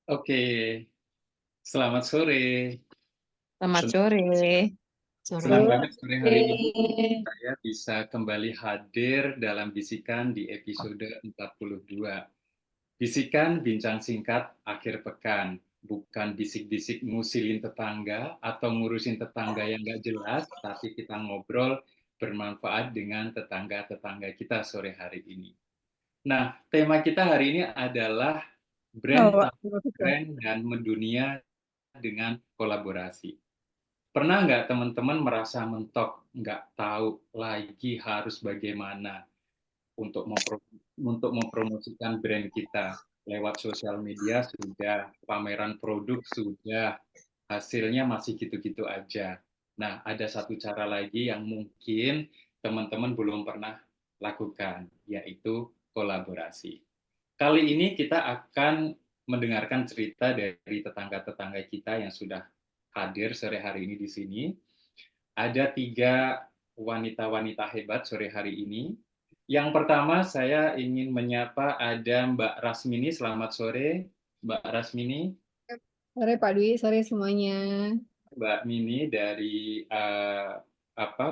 Oke, selamat sore. Selamat Sen- sore. Senang Sore. banget sore hari ini saya bisa kembali hadir dalam Bisikan di episode 42. Bisikan bincang singkat akhir pekan, bukan bisik-bisik ngusilin tetangga atau ngurusin tetangga yang nggak jelas, tapi kita ngobrol bermanfaat dengan tetangga-tetangga kita sore hari ini. Nah, tema kita hari ini adalah brand Bawa tanpa bawa pizza. brand dan mendunia dengan kolaborasi. Pernah nggak teman-teman merasa mentok, nggak tahu lagi harus bagaimana untuk mempromosikan brand kita lewat sosial media sudah, pameran produk sudah, hasilnya masih gitu-gitu aja. Nah, ada satu cara lagi yang mungkin teman-teman belum pernah lakukan, yaitu kolaborasi. Kali ini kita akan mendengarkan cerita dari tetangga-tetangga kita yang sudah hadir sore hari ini di sini. Ada tiga wanita-wanita hebat sore hari ini. Yang pertama saya ingin menyapa ada Mbak Rasmini. Selamat sore, Mbak Rasmini. Sore Pak Dwi, sore semuanya. Mbak Mini dari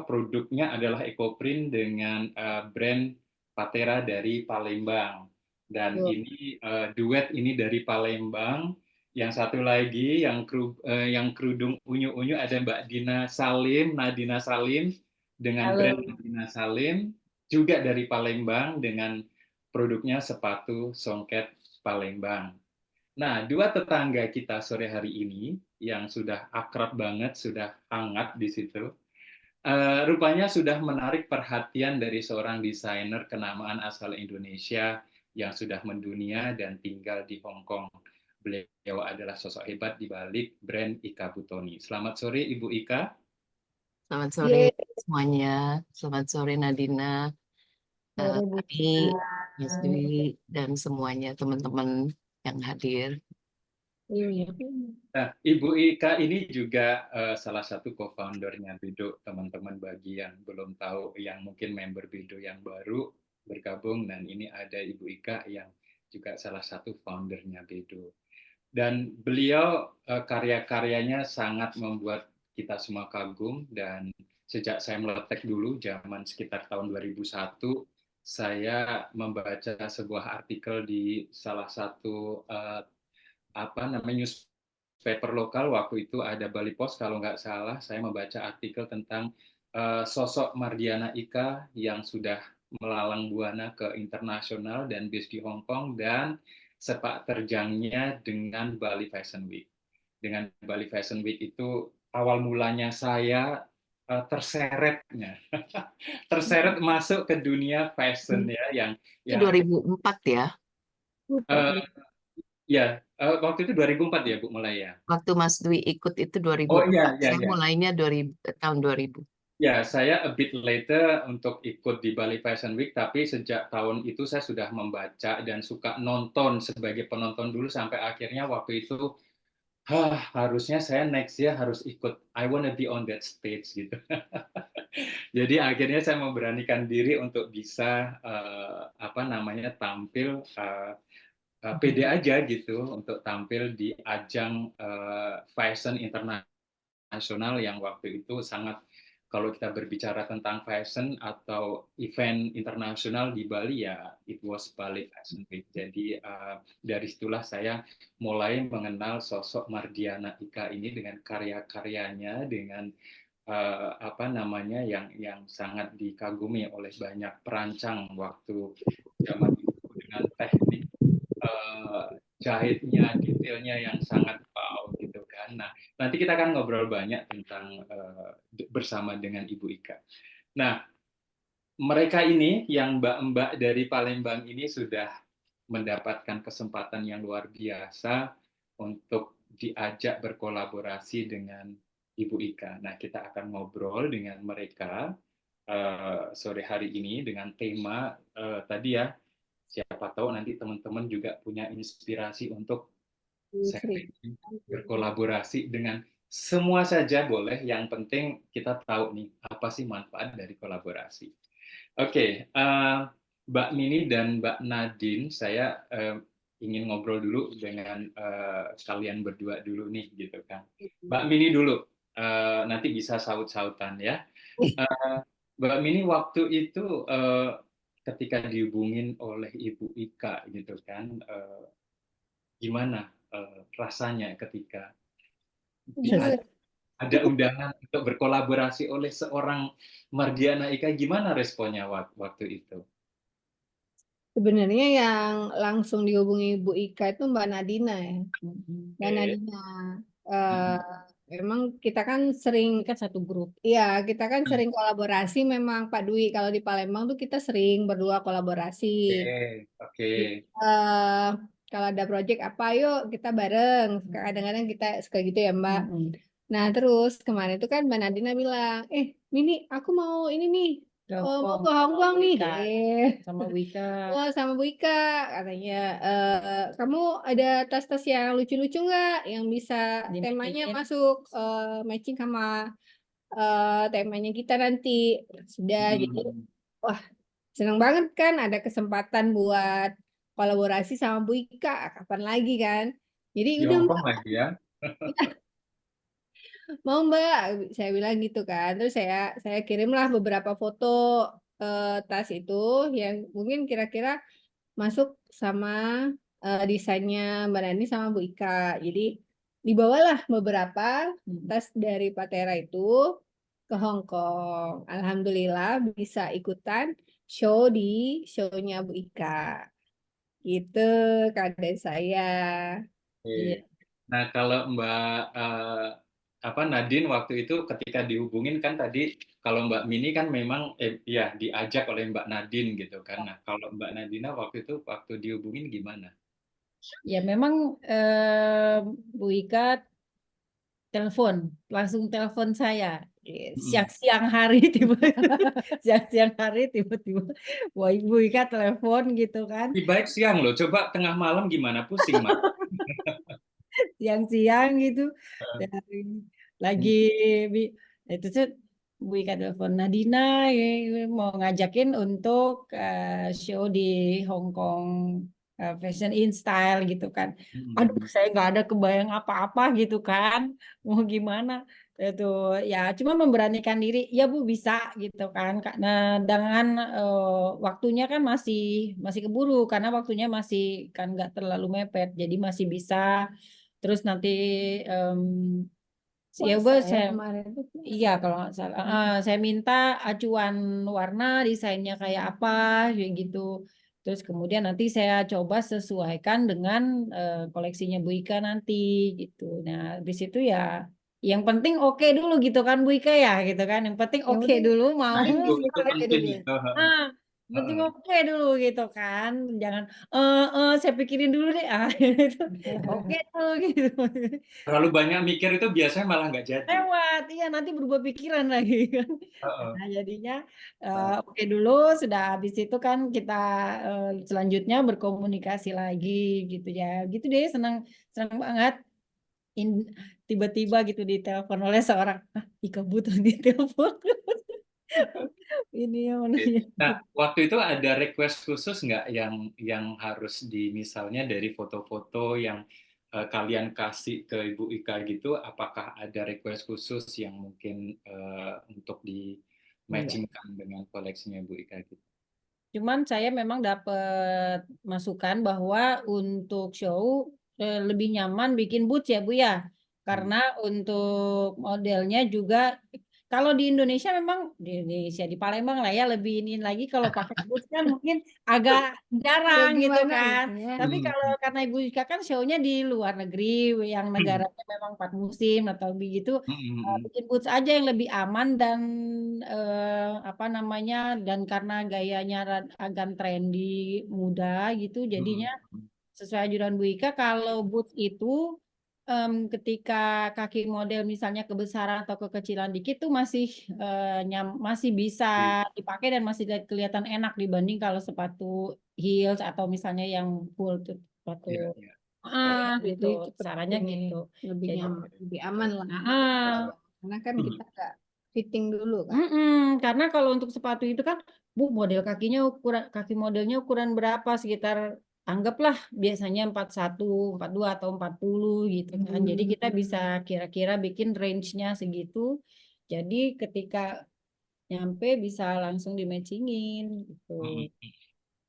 produknya adalah EcoPrint dengan brand Patera dari Palembang. Dan Tuh. ini duet ini dari Palembang. Yang satu lagi yang kerudung unyu-unyu ada Mbak Dina Salim, Nadina Salim dengan brand Halo. Nadina Salim juga dari Palembang dengan produknya sepatu songket Palembang. Nah, dua tetangga kita sore hari ini yang sudah akrab banget, sudah hangat di situ, rupanya sudah menarik perhatian dari seorang desainer kenamaan asal Indonesia yang sudah mendunia dan tinggal di Hong Kong. Beliau adalah sosok hebat di balik brand Ika Butoni. Selamat sore, Ibu Ika. Selamat sore Ye, semuanya. Selamat sore Nadina, sore Bu. Abi, Mas Dwi, dan semuanya teman-teman yang hadir. Iya. Nah, Ibu Ika ini juga salah satu co-foundernya Bido, teman-teman bagi yang belum tahu, yang mungkin member Bido yang baru bergabung, dan ini ada Ibu Ika yang juga salah satu foundernya Bido. Dan beliau karya-karyanya sangat membuat kita semua kagum, dan sejak saya meletek dulu, zaman sekitar tahun 2001, saya membaca sebuah artikel di salah satu newspaper lokal. Waktu itu ada Bali Post kalau nggak salah. Saya membaca artikel tentang sosok Mardiana Ika yang sudah melalang buana ke internasional dan bis di Hong Kong, dan sepak terjangnya dengan Bali Fashion Week. Dengan Bali Fashion Week itu awal mulanya saya terseretnya terseret masuk ke dunia fashion ya, Itu yang 2004 ya, Lupa uh, saya. ya waktu itu 2004 ya Bu mulai ya. waktu Mas Dwi ikut itu Oh 2004. iya, iya, Saya iya. mulainya tahun 2000. Ya, saya a bit later untuk ikut di Bali Fashion Week, tapi sejak tahun itu saya sudah membaca dan suka nonton sebagai penonton dulu sampai akhirnya waktu itu, harusnya saya next year harus ikut. I wanna be on that stage gitu. Jadi akhirnya saya memberanikan diri untuk bisa tampil pede aja gitu untuk tampil di ajang fashion internasional yang waktu itu sangat, kalau kita berbicara tentang fashion atau event internasional di Bali ya it was Bali Fashion Week. Jadi dari situlah saya mulai mengenal sosok Mardiana Ika ini dengan karya-karyanya, dengan yang sangat dikagumi oleh banyak perancang waktu zaman itu, dengan teknik eh, jahitnya, detailnya yang sangat wow gitu kan. Nah, nanti kita akan ngobrol banyak tentang bersama dengan Ibu Ika. Nah, mereka ini yang mbak-mbak dari Palembang ini sudah mendapatkan kesempatan yang luar biasa untuk diajak berkolaborasi dengan Ibu Ika. Nah, kita akan ngobrol dengan mereka sore hari ini dengan tema tadi ya, siapa tahu nanti teman-teman juga punya inspirasi untuk Sri. sharing, berkolaborasi dengan semua saja boleh, yang penting kita tahu nih apa sih manfaat dari kolaborasi. Oke, Mbak Mini dan Mbak Nadine, saya ingin ngobrol dulu dengan kalian berdua dulu nih gitu kan. Mbak Mini dulu, nanti bisa saut-sautan ya. Mbak Mini waktu itu ketika dihubungin oleh Ibu Ika gitu kan, gimana rasanya ketika Jujur, ada undangan untuk berkolaborasi oleh seorang Mardiana Ika, gimana responnya waktu itu? sebenarnya yang langsung dihubungi Bu Ika itu Mbak Nadina ya. Mbak Oke. Nadina. Eh, memang kita kan sering Kan satu grup. Iya, kita kan sering kolaborasi memang Pak Dwi. Kalau di Palembang tuh kita sering berdua kolaborasi. Oke. Eh, kalau ada project apa, yuk kita bareng. Kadang-kadang kita suka gitu ya, Mbak. Nah, terus kemarin itu kan Mbak Nadina bilang, Mini, aku mau ini nih, mau ke Hong Kong nih. Sama Wika. Oh, sama Bu Ika katanya, kamu ada tas-tas yang lucu-lucu nggak, yang bisa temanya Dimatchingin. masuk, matching sama temanya kita nanti. Sudah, jadi wah seneng banget kan ada kesempatan buat kolaborasi sama Bu Ika, kapan lagi kan? Jadi Di udah Hong Mbak, Kong lagi ya. mau Mbak, saya bilang gitu kan. Terus saya kirimlah beberapa foto tas itu yang mungkin kira-kira masuk sama desainnya Mbak Nani sama Bu Ika. Jadi dibawalah beberapa tas dari Patera itu ke Hong Kong. Alhamdulillah bisa ikutan di show-nya Bu Ika. Gitu kade saya. Iya. Oke. Nah, kalau Mbak Nadine waktu itu ketika dihubungin kan tadi kalau Mbak Mini kan memang ya diajak oleh Mbak Nadine gitu kan. Nah, kalau Mbak Nadina waktu itu waktu dihubungin gimana? Ya memang Bu Ika langsung telepon saya. Siang-siang hari siang-siang hari tiba-tiba wah Ibu Ika telepon gitu kan. Lebih baik siang loh, coba tengah malam gimana? Pusing, Mas. Siang-siang gitu dari lagi itu tuh Bu Ika telepon Nadina mau ngajakin untuk show di Hong Kong Fashion in Style gitu kan. Aduh saya nggak ada kebayang apa-apa gitu kan mau gimana itu ya cuma memberanikan diri ya Bu bisa gitu kan karena dengan waktunya kan masih keburu karena waktunya masih kan nggak terlalu mepet jadi masih bisa. Terus nanti ya Bu, saya kemarin tuh. iya kalau nggak salah saya minta acuan warna desainnya kayak apa kayak gitu. Terus kemudian nanti saya coba sesuaikan dengan koleksinya Bu Ika nanti gitu. Nah, habis itu ya yang penting oke dulu gitu kan Bu Ika ya gitu kan. Yang penting Yang oke penting dulu mau Nah, itu gitu. penting itu. Ah, yang penting oke dulu gitu kan. Jangan saya pikirin dulu deh. Itu oke dulu gitu. Terlalu banyak mikir itu biasanya malah nggak jadi. Lewat, iya nanti berubah pikiran lagi kan. Heeh. Nah, jadinya oke dulu, sudah habis itu kan kita selanjutnya berkomunikasi lagi gitu ya. Gitu deh, senang senang banget. Tiba-tiba gitu ditelepon oleh seorang, Ika butuh ditelepon. Ini yang Oke. nanya. Nah, waktu itu ada request khusus nggak yang harus misalnya dari foto-foto yang kalian kasih ke Ibu Ika gitu, apakah ada request khusus yang mungkin untuk di Enggak. matchingkan dengan koleksinya Ibu Ika gitu? Cuman saya memang dapat masukan bahwa untuk show lebih nyaman bikin boots ya Bu ya. Karena untuk modelnya juga kalau di Indonesia memang di Indonesia di Palembang lah ya lebih ini lagi kalau pakai boots kan mungkin agak Agak jarang gitu gimana kan. gitu ya. Tapi kalau karena Ibu Ika kan show-nya di luar negeri yang negaranya memang 4 musim atau begitu bikin boots aja yang lebih aman dan apa namanya dan karena gayanya agak trendy muda gitu jadinya sesuai anjuran Bu Ika kalau boots itu ketika kaki model misalnya kebesaran atau kekecilan dikit tuh masih masih bisa dipakai dan masih kelihatan enak dibanding kalau sepatu heels atau misalnya yang full tuh sepatu Iya, iya. gitu Jadi cepet sarannya ini gitu lebih jadi nyaman, lebih aman lah. Karena kan kita nggak fitting dulu kan. karena kalau untuk sepatu itu kan Bu model kakinya kaki modelnya ukuran berapa sekitar anggaplah biasanya 41, 42 atau 40 gitu kan. Jadi kita bisa kira-kira bikin range-nya segitu. Jadi ketika nyampe bisa langsung di-matchingin gitu.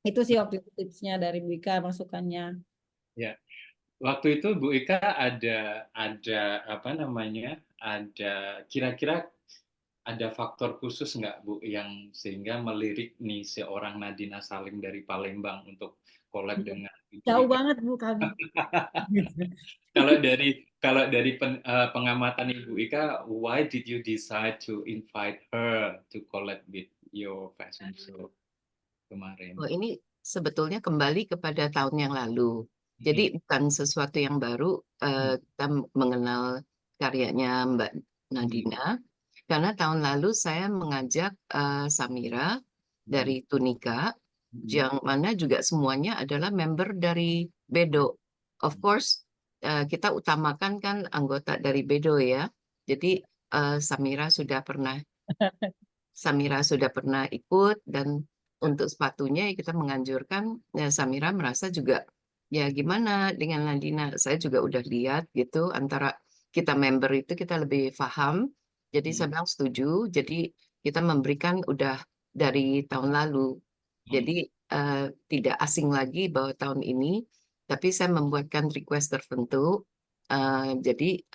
Itu sih waktu itu tipsnya dari Bu Ika masukannya. Ya, waktu itu Bu Ika ada apa namanya? Ada kira-kira ada faktor khusus nggak Bu yang sehingga melirik nih seorang Nadina Salim dari Palembang untuk collab dengan Ibu Jauh Ika? banget Bu kami. Kalau dari pengamatan Ibu Ika, why did you decide to invite her to collab with your fashion show kemarin? Oh, ini sebetulnya kembali kepada tahun yang lalu. Jadi bukan sesuatu yang baru. Kita mengenal karyanya Mbak Nadina. Karena tahun lalu saya mengajak Samira dari Tunika, yang mana juga semuanya adalah member dari Bedo. Of course, kita utamakan kan anggota dari Bedo ya. Jadi Samira sudah pernah ikut, dan untuk sepatunya kita menganjurkan Samira merasa juga ya gimana dengan Nadina, saya juga udah lihat gitu, antara kita member itu kita lebih paham, jadi saya bilang setuju, jadi kita memberikan udah dari tahun lalu, jadi tidak asing lagi bahwa tahun ini, tapi saya membuatkan request tertentu, jadi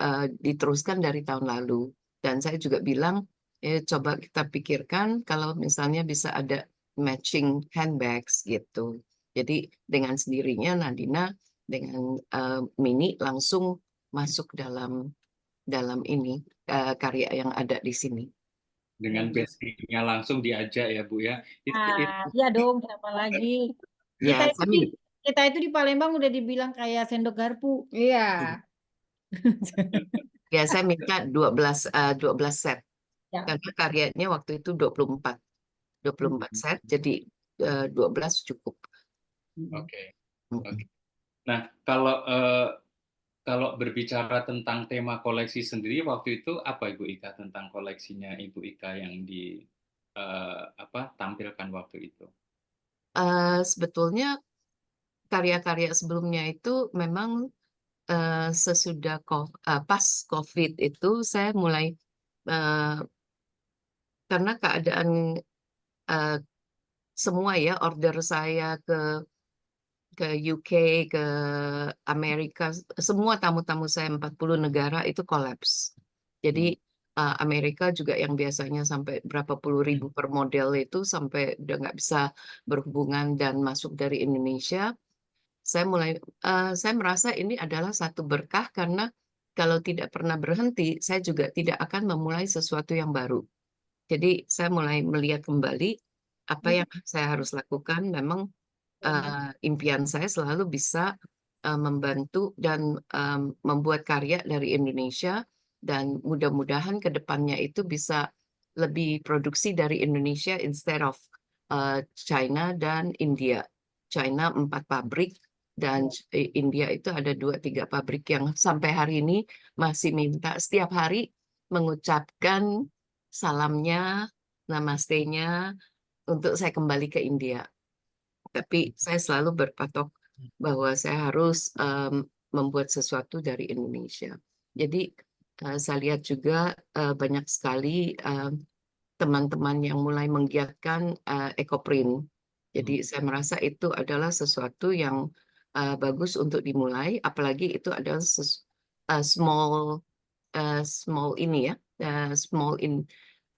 diteruskan dari tahun lalu, dan saya juga bilang coba kita pikirkan kalau misalnya bisa ada matching handbags gitu. Jadi dengan sendirinya Nadina dengan Mini langsung masuk dalam ini karya yang ada di sini. Dengan bestie-nya langsung diajak ya Bu ya. Iya dong, siapa lagi? Kita Ya, itu di Palembang udah dibilang kayak sendok garpu. Iya. ya saya minta 12 set. Ya. Karena karyanya waktu itu 24 set, jadi 12 cukup. Oke. Nah, kalau berbicara tentang tema koleksi sendiri, waktu itu apa Ibu Ika tentang koleksinya Ibu Ika yang tampilkan waktu itu? Sebetulnya karya-karya sebelumnya itu memang sesudah pas COVID itu saya mulai karena keadaan semua ya order saya ke UK, ke Amerika, semua tamu-tamu saya 40 negara itu kolaps. Jadi Amerika juga yang biasanya sampai berapa puluh ribu per model itu sampai udah nggak bisa berhubungan dan masuk dari Indonesia. Saya merasa ini adalah satu berkah karena kalau tidak pernah berhenti, saya juga tidak akan memulai sesuatu yang baru. Jadi saya mulai melihat kembali apa yang saya harus lakukan. Memang impian saya selalu bisa membantu dan membuat karya dari Indonesia, dan mudah-mudahan ke depannya itu bisa lebih produksi dari Indonesia instead of China dan India. China 4 pabrik dan India itu ada 2-3 pabrik yang sampai hari ini masih minta setiap hari mengucapkan salamnya, namaste-nya untuk saya kembali ke India. Tapi saya selalu berpatok bahwa saya harus membuat sesuatu dari Indonesia. Jadi saya lihat juga banyak sekali teman-teman yang mulai menggiatkan ekoprint. Jadi saya merasa itu adalah sesuatu yang bagus untuk dimulai, apalagi itu adalah small ini ya,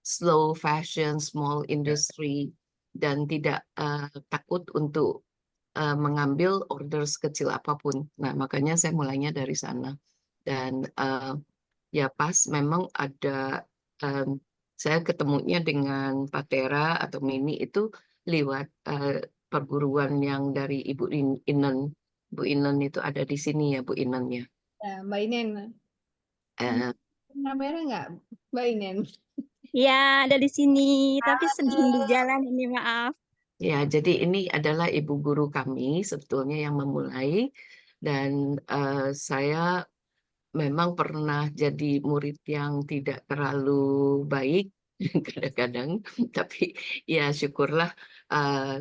slow fashion, small industry, dan tidak takut untuk mengambil order sekecil apapun. Nah, makanya saya mulainya dari sana. Dan ya pas memang ada saya ketemunya dengan Patera atau Mini itu lewat perguruan yang dari Ibu Inen. Bu Inen itu ada di sini ya, Bu Inen ya. Ya, Mbak Inen. Kamera nggak, Mbak Inen? Ya, ada di sini, tapi sedang di jalan ini, maaf. Ya, jadi ini adalah ibu guru kami sebetulnya yang memulai, dan saya memang pernah jadi murid yang tidak terlalu baik kadang-kadang, tapi ya syukurlah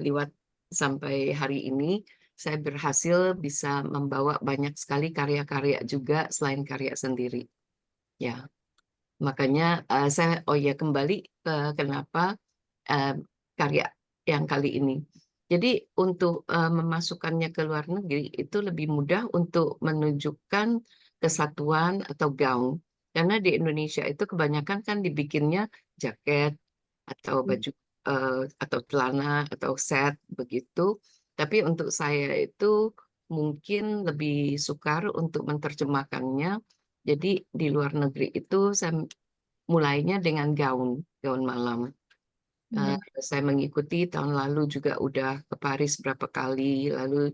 lewat sampai hari ini saya berhasil bisa membawa banyak sekali karya-karya juga selain karya sendiri. Ya, makanya saya kembali ke kenapa karya yang kali ini. Jadi untuk memasukkannya ke luar negeri itu lebih mudah untuk menunjukkan kesatuan atau gaun. Karena di Indonesia itu kebanyakan kan dibikinnya jaket atau baju atau celana atau set begitu. Tapi untuk saya itu mungkin lebih sukar untuk menerjemahkannya. Jadi di luar negeri itu saya mulainya dengan gaun malam. Saya mengikuti tahun lalu juga udah ke Paris berapa kali, lalu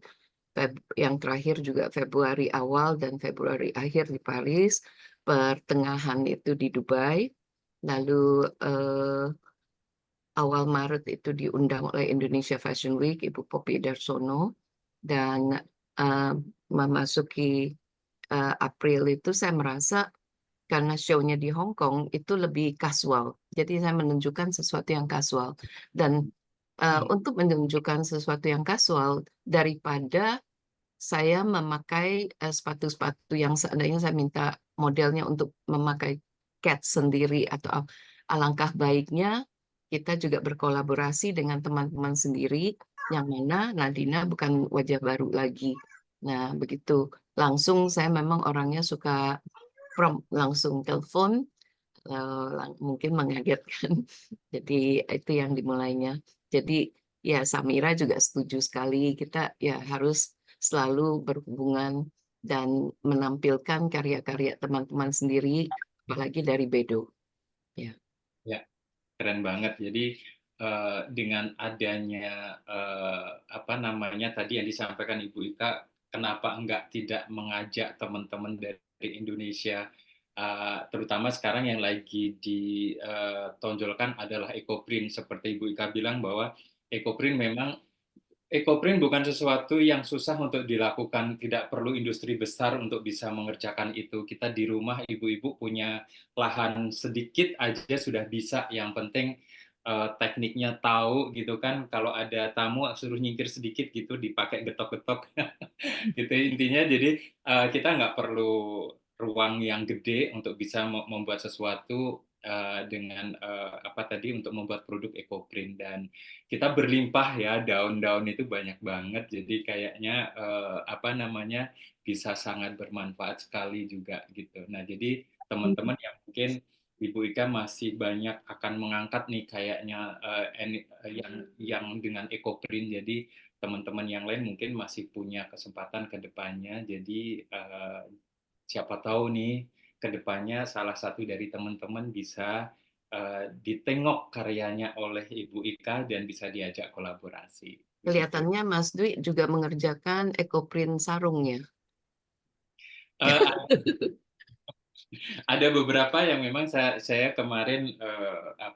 yang terakhir juga Februari awal dan Februari akhir di Paris, pertengahan itu di Dubai, lalu awal Maret itu diundang oleh Indonesia Fashion Week, Ibu Poppy Darsono, dan memasuki April itu saya merasa karena show-nya di Hong Kong itu lebih kasual. Jadi saya menunjukkan sesuatu yang kasual. Dan untuk menunjukkan sesuatu yang kasual, daripada saya memakai sepatu-sepatu yang seandainya saya minta modelnya untuk memakai cat sendiri, atau alangkah baiknya kita juga berkolaborasi dengan teman-teman sendiri, yang mana Nadina bukan wajah baru lagi. Nah, begitu. Langsung saya memang orangnya suka langsung telepon, mungkin mengagetkan. Jadi itu yang dimulainya. Jadi ya Samira juga setuju sekali, kita ya harus selalu berhubungan dan menampilkan karya-karya teman-teman sendiri, apalagi dari Bedo. Ya. Ya, keren banget. Jadi dengan adanya apa namanya tadi yang disampaikan Ibu Ika, kenapa tidak mengajak teman-teman dari Indonesia, terutama sekarang yang lagi ditonjolkan adalah EcoPrint. Seperti Ibu Ika bilang bahwa EcoPrint bukan sesuatu yang susah untuk dilakukan, tidak perlu industri besar untuk bisa mengerjakan itu. Kita di rumah, ibu-ibu punya lahan sedikit aja sudah bisa, yang penting tekniknya tahu gitu kan. Kalau ada tamu suruh nyingkir sedikit gitu, dipakai getok-getok gitu intinya. Jadi kita nggak perlu ruang yang gede untuk bisa membuat sesuatu dengan apa tadi, untuk membuat produk EcoPrint. Dan kita berlimpah ya, daun-daun itu banyak banget, jadi kayaknya apa namanya bisa sangat bermanfaat sekali juga gitu. Nah, jadi teman-teman yang mungkin Ibu Ika masih banyak akan mengangkat nih kayaknya yang dengan EcoPrint. Jadi teman-teman yang lain mungkin masih punya kesempatan ke depannya. Jadi siapa tahu nih ke depannya salah satu dari teman-teman bisa ditengok karyanya oleh Ibu Ika dan bisa diajak kolaborasi. Kelihatannya Mas Dwi juga mengerjakan EcoPrint sarungnya. Ada beberapa yang memang saya kemarin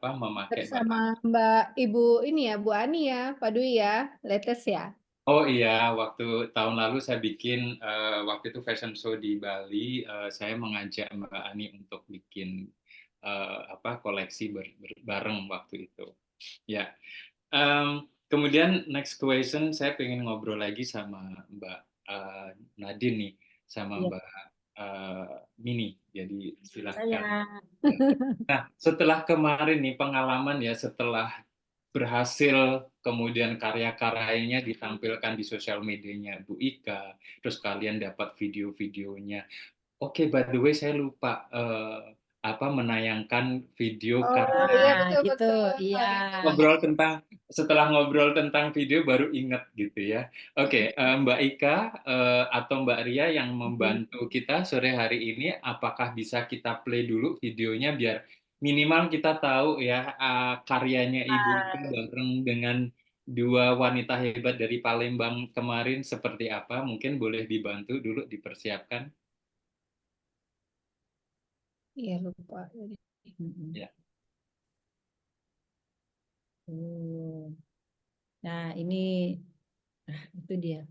memakai bersama Mbak Ibu ini ya, Bu Ani ya, Pak Dwi ya, latest ya. Oh iya, waktu tahun lalu saya bikin waktu itu fashion show di Bali, saya mengajak Mbak Ani untuk bikin koleksi bareng waktu itu. Ya. Kemudian next question, saya pengen ngobrol lagi sama Mbak Nadine nih, sama Mbak Mini. Jadi silakan. Nah, setelah kemarin nih pengalaman ya, setelah berhasil kemudian karya-karyanya ditampilkan di sosial medianya Bu Ika, terus kalian dapat video-videonya. Oke, by the way saya lupa menayangkan video karya. Betul. Iya. Setelah ngobrol tentang video baru ingat gitu ya. Oke, Mbak Ika atau Mbak Ria yang membantu kita sore hari ini, apakah bisa kita play dulu videonya biar minimal kita tahu ya karyanya Ibu Ika bareng dengan dua wanita hebat dari Palembang kemarin seperti apa? Mungkin boleh dibantu dulu dipersiapkan. Iya, lupa. Ya. Nah, ini itu dia.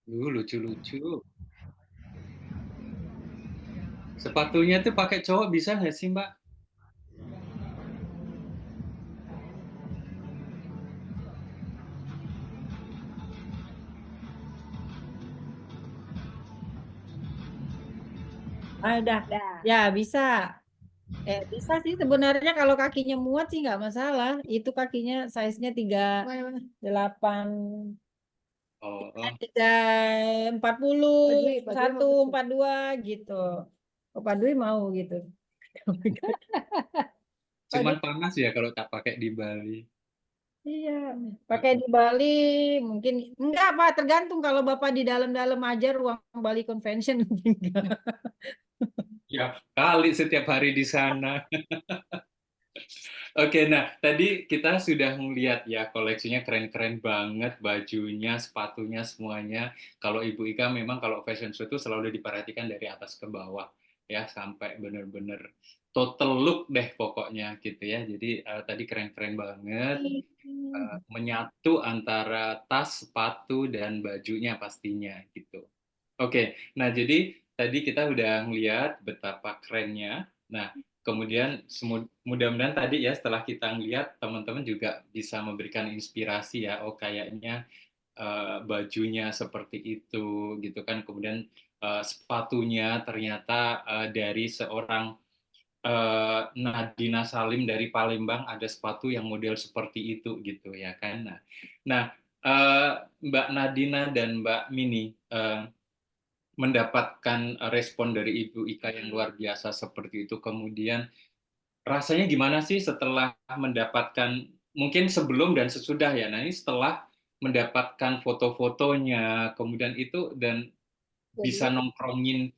Lucu-lucu. Sepatunya tuh pakai cowok bisa nggak sih, Mbak? Udah. Dah. Ya, bisa. Bisa sih sebenarnya kalau kakinya muat sih nggak masalah. Itu kakinya size-nya 38, Oh, 40, Pak Dwi 1, mau 42 gitu. Oh, Pak Dwi mau gitu. cuman panas ya kalau tak pakai di Bali. Iya, pakai di Bali mungkin enggak Pak, tergantung kalau Bapak di dalam-dalam aja ruang Bali Convention enggak. Ya, kali setiap hari di sana. Oke, nah tadi kita sudah melihat ya koleksinya keren-keren banget, bajunya, sepatunya, semuanya. Kalau Ibu Ika memang kalau fashion show itu selalu diperhatikan dari atas ke bawah ya sampai benar-benar total look deh pokoknya gitu ya. Jadi tadi keren-keren banget, menyatu antara tas, sepatu dan bajunya pastinya gitu. Oke, nah jadi tadi kita udah ngeliat betapa kerennya. Nah, kemudian mudah-mudahan tadi ya setelah kita ngeliat teman-teman juga bisa memberikan inspirasi ya. Oh kayaknya bajunya seperti itu gitu kan. Kemudian sepatunya ternyata dari seorang Nadina Salim dari Palembang ada sepatu yang model seperti itu gitu ya kan. Nah, Mbak Nadina dan Mbak Mini mendapatkan respon dari Ibu Ika yang luar biasa seperti itu. Kemudian rasanya gimana sih setelah mendapatkan, mungkin sebelum dan sesudah ya. Nah ini setelah mendapatkan foto-fotonya, kemudian itu dan bisa nongkrongin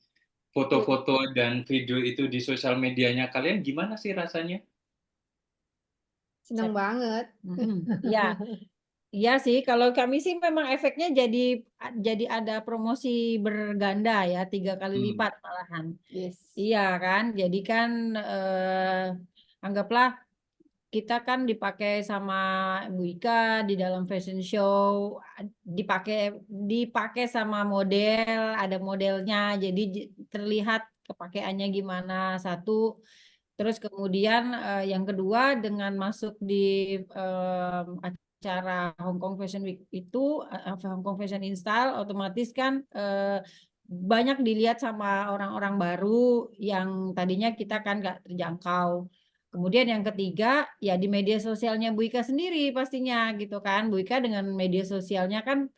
foto-foto dan video itu di sosial medianya kalian, gimana sih rasanya? Seneng banget. Ya, iya sih, kalau kami sih memang efeknya jadi ada promosi berganda ya, 3 kali lipat malahan. Yes. Iya kan, jadi kan anggaplah kita kan dipakai sama Bu Ika di dalam fashion show, dipakai sama model, ada modelnya, jadi terlihat kepakaiannya gimana satu. Terus kemudian yang kedua dengan masuk di acara Hong Kong Fashion Week itu, Hong Kong Fashion Install, otomatis kan banyak dilihat sama orang-orang baru yang tadinya kita kan nggak terjangkau. Kemudian yang ketiga ya di media sosialnya Bu Ika sendiri pastinya gitu kan. Bu Ika dengan media sosialnya kan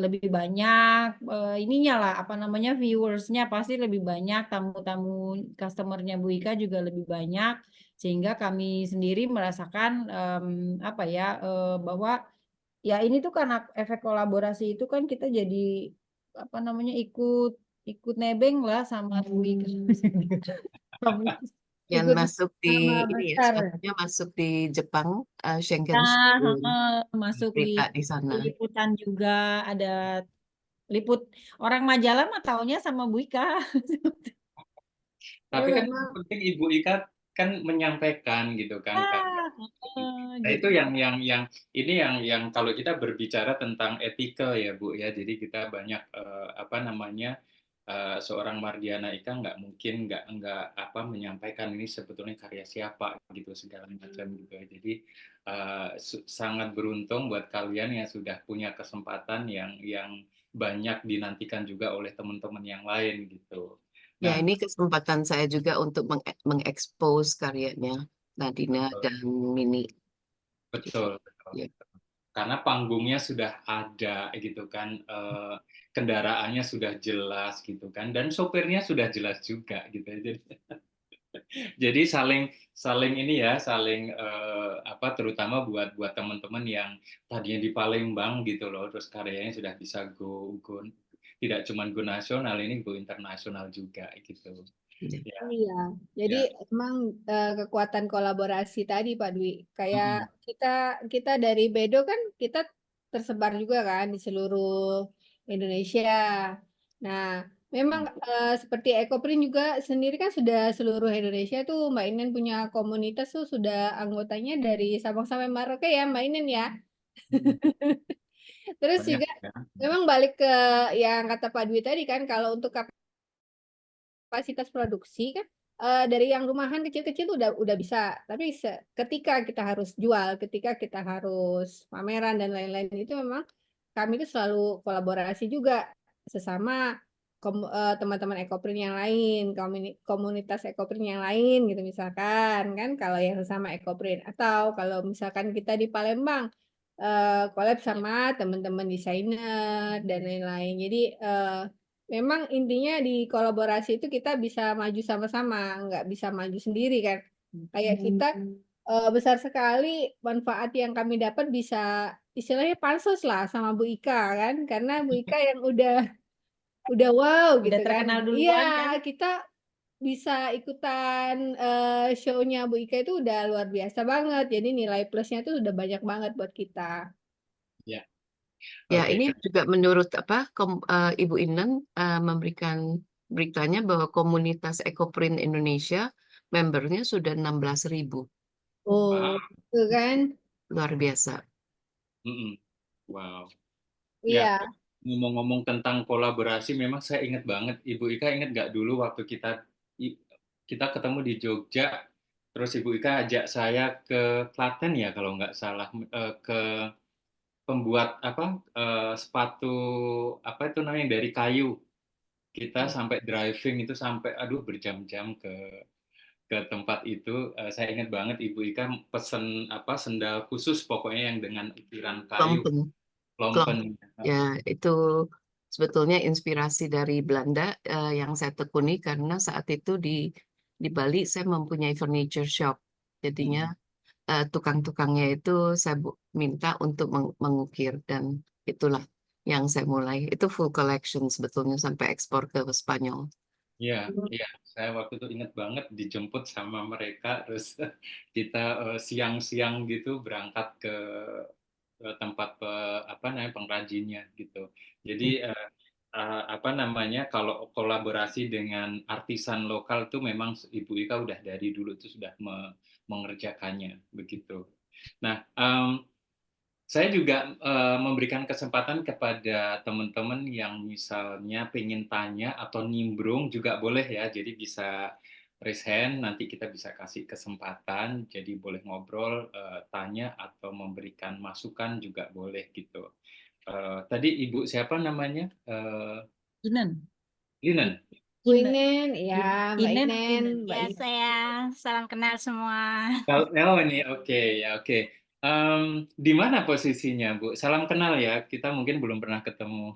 lebih banyak ininya lah apa namanya viewersnya pasti lebih banyak, tamu-tamu customernya Bu Ika juga lebih banyak, sehingga kami sendiri merasakan apa ya bahwa ya ini tuh karena efek kolaborasi itu kan kita jadi apa namanya ikut nebeng lah sama Bu Ika. Yang Ikut masuk di nama ini ya, besar. sepatunya masuk di Jepang, Schengen Nah, Show, masuk berita di sana. liputan juga ada liput orang Majalah mah taunya sama Bu Ika. Tapi kan yang Memang penting Ibu Ika kan menyampaikan gitu kan. Nah itu gitu. yang ini yang kalau kita berbicara tentang etika ya Bu ya, jadi kita banyak apa namanya seorang Mardiana Ika nggak mungkin nggak apa menyampaikan ini sebetulnya karya siapa gitu segala macam gitu ya. Jadi sangat beruntung buat kalian yang sudah punya kesempatan yang banyak dinantikan juga oleh teman-teman yang lain gitu. Ya, Nah, ini kesempatan saya juga untuk mengekspos karyanya Nadina dan Mini. betul, betul. Ya. Karena panggungnya sudah ada gitu kan, kendaraannya sudah jelas gitu kan, dan sopirnya sudah jelas juga gitu. Jadi saling saling ini ya, saling apa terutama buat teman-teman yang tadinya di Palembang gitu loh, terus karyanya sudah bisa go tidak cuma go nasional, ini go internasional juga gitu. Ya, Iya, jadi ya. emang kekuatan kolaborasi tadi Pak Dwi, kayak Mm-mm. kita dari Bedo kan kita tersebar juga kan di seluruh Indonesia. Nah, memang seperti Ekoprint juga sendiri kan sudah seluruh Indonesia tuh Mbak Inen punya komunitas tuh sudah anggotanya dari Sabang sampai Merauke ya Mbak Inen ya. Terus banyak juga ya. memang balik ke yang kata Pak Dwi tadi kan, kalau untuk kapasitas produksi kan dari yang rumahan kecil-kecil tuh udah bisa. Tapi ketika kita harus jual, ketika kita harus pameran dan lain-lain itu memang kami itu selalu kolaborasi juga sesama teman-teman ekoprint yang lain, komunitas ekoprint yang lain gitu misalkan kan, kalau yang sesama ekoprint, atau kalau misalkan kita di Palembang collab sama teman-teman desainer dan lain-lain. Jadi memang intinya di kolaborasi itu kita bisa maju sama-sama, nggak bisa maju sendiri kan. Kayak kita besar sekali manfaat yang kami dapat, bisa istilahnya pansos lah sama Bu Ika kan, karena Bu Ika yang udah wow Udah gitu kan. terkenal Iya, duluan kan. kita bisa ikutan show-nya Bu Ika itu udah luar biasa banget. Jadi nilai plusnya itu udah banyak banget buat kita. Ya, Ya, oke. ini juga menurut Ibu Inen memberikan beritanya bahwa komunitas Ekoprint Indonesia membernya sudah 16.000. Oh, itu kan. Luar biasa. Wow. Ya, Iya. ngomong-ngomong tentang kolaborasi, memang saya ingat banget. Ibu Ika ingat nggak dulu waktu kita ketemu di Jogja, terus Ibu Ika ajak saya ke Klaten ya kalau nggak salah, ke pembuat sepatu apa itu namanya dari kayu. Kita sampai driving itu sampai berjam-jam ke tempat itu. Saya ingat banget Ibu Ika pesen sendal khusus pokoknya yang dengan ukiran kayu, Klompen. lompen. Ya, itu sebetulnya inspirasi dari Belanda yang saya tekuni karena saat itu di Bali saya mempunyai furniture shop. Jadinya tukang-tukangnya itu saya minta untuk mengukir, dan itulah yang saya mulai. Itu full collection sebetulnya sampai ekspor ke Spanyol. Iya, iya. Saya waktu itu ingat banget dijemput sama mereka, terus kita siang-siang gitu berangkat ke tempat pengrajinnya gitu. Jadi kalau kolaborasi dengan artisan lokal itu memang Ibu Ika udah dari dulu itu sudah mengerjakannya begitu. Nah, saya juga memberikan kesempatan kepada teman-teman yang misalnya pengen tanya atau nimbrung juga boleh ya. Jadi bisa raise hand, nanti kita bisa kasih kesempatan. Jadi boleh ngobrol, tanya atau memberikan masukan juga boleh gitu. Tadi Ibu siapa namanya? Inen. Linen. Bu Inen, ya Mbak Inen. Inen, Mbak Ya, Inen. saya salam kenal semua. Oh ini oke ya oke. Di mana posisinya Bu? Salam kenal ya. Kita mungkin belum pernah ketemu.